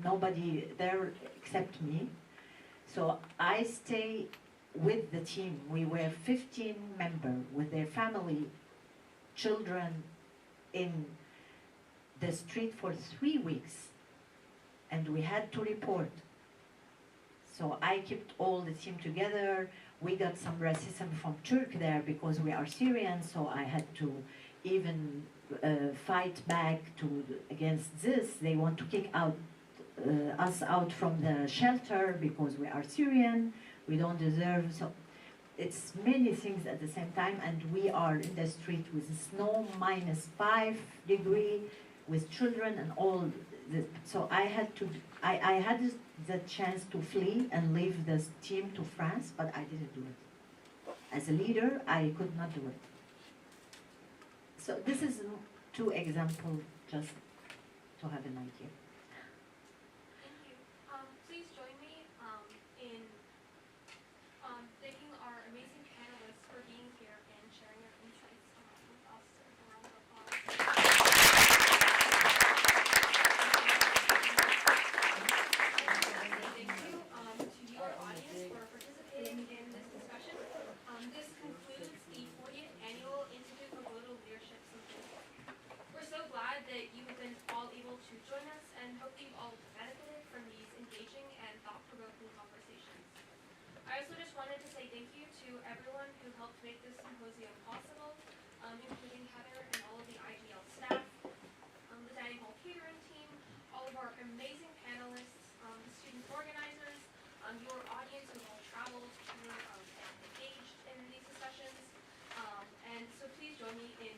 nobody there except me. So I stay with the team. We were 15 members with their family, children, in the street for 3 weeks, and we had to report. So I kept all the team together. We got some racism from Turk there because we are Syrian, so I had to even fight back against this. They want to kick us out from the shelter because we are Syrian. We don't deserve, so it's many things at the same time, and we are in the street with snow, -5 degrees, with children and all. So I had the chance to flee and leave this team to France, but I didn't do it. As a leader, I could not do it. So this is 2 examples, just to have an idea. Thank you. Please join me in thanking our amazing panelists for being here and sharing their insights with us. A round of applause. Thank you to your audience for participating in this discussion. This concludes the 40th Annual Institute for Global Leadership Symposium. We're so glad that you have been all able to join us, and hope that you all benefited from these engaging and thought-provoking conversations. I also just wanted to say thank you to everyone who helped make this symposium possible, including Heather and all of the IGL staff, the dining hall catering team, all of our amazing panelists, the student organizers, your audience who all traveled, who were engaged in these discussions. And so please join me in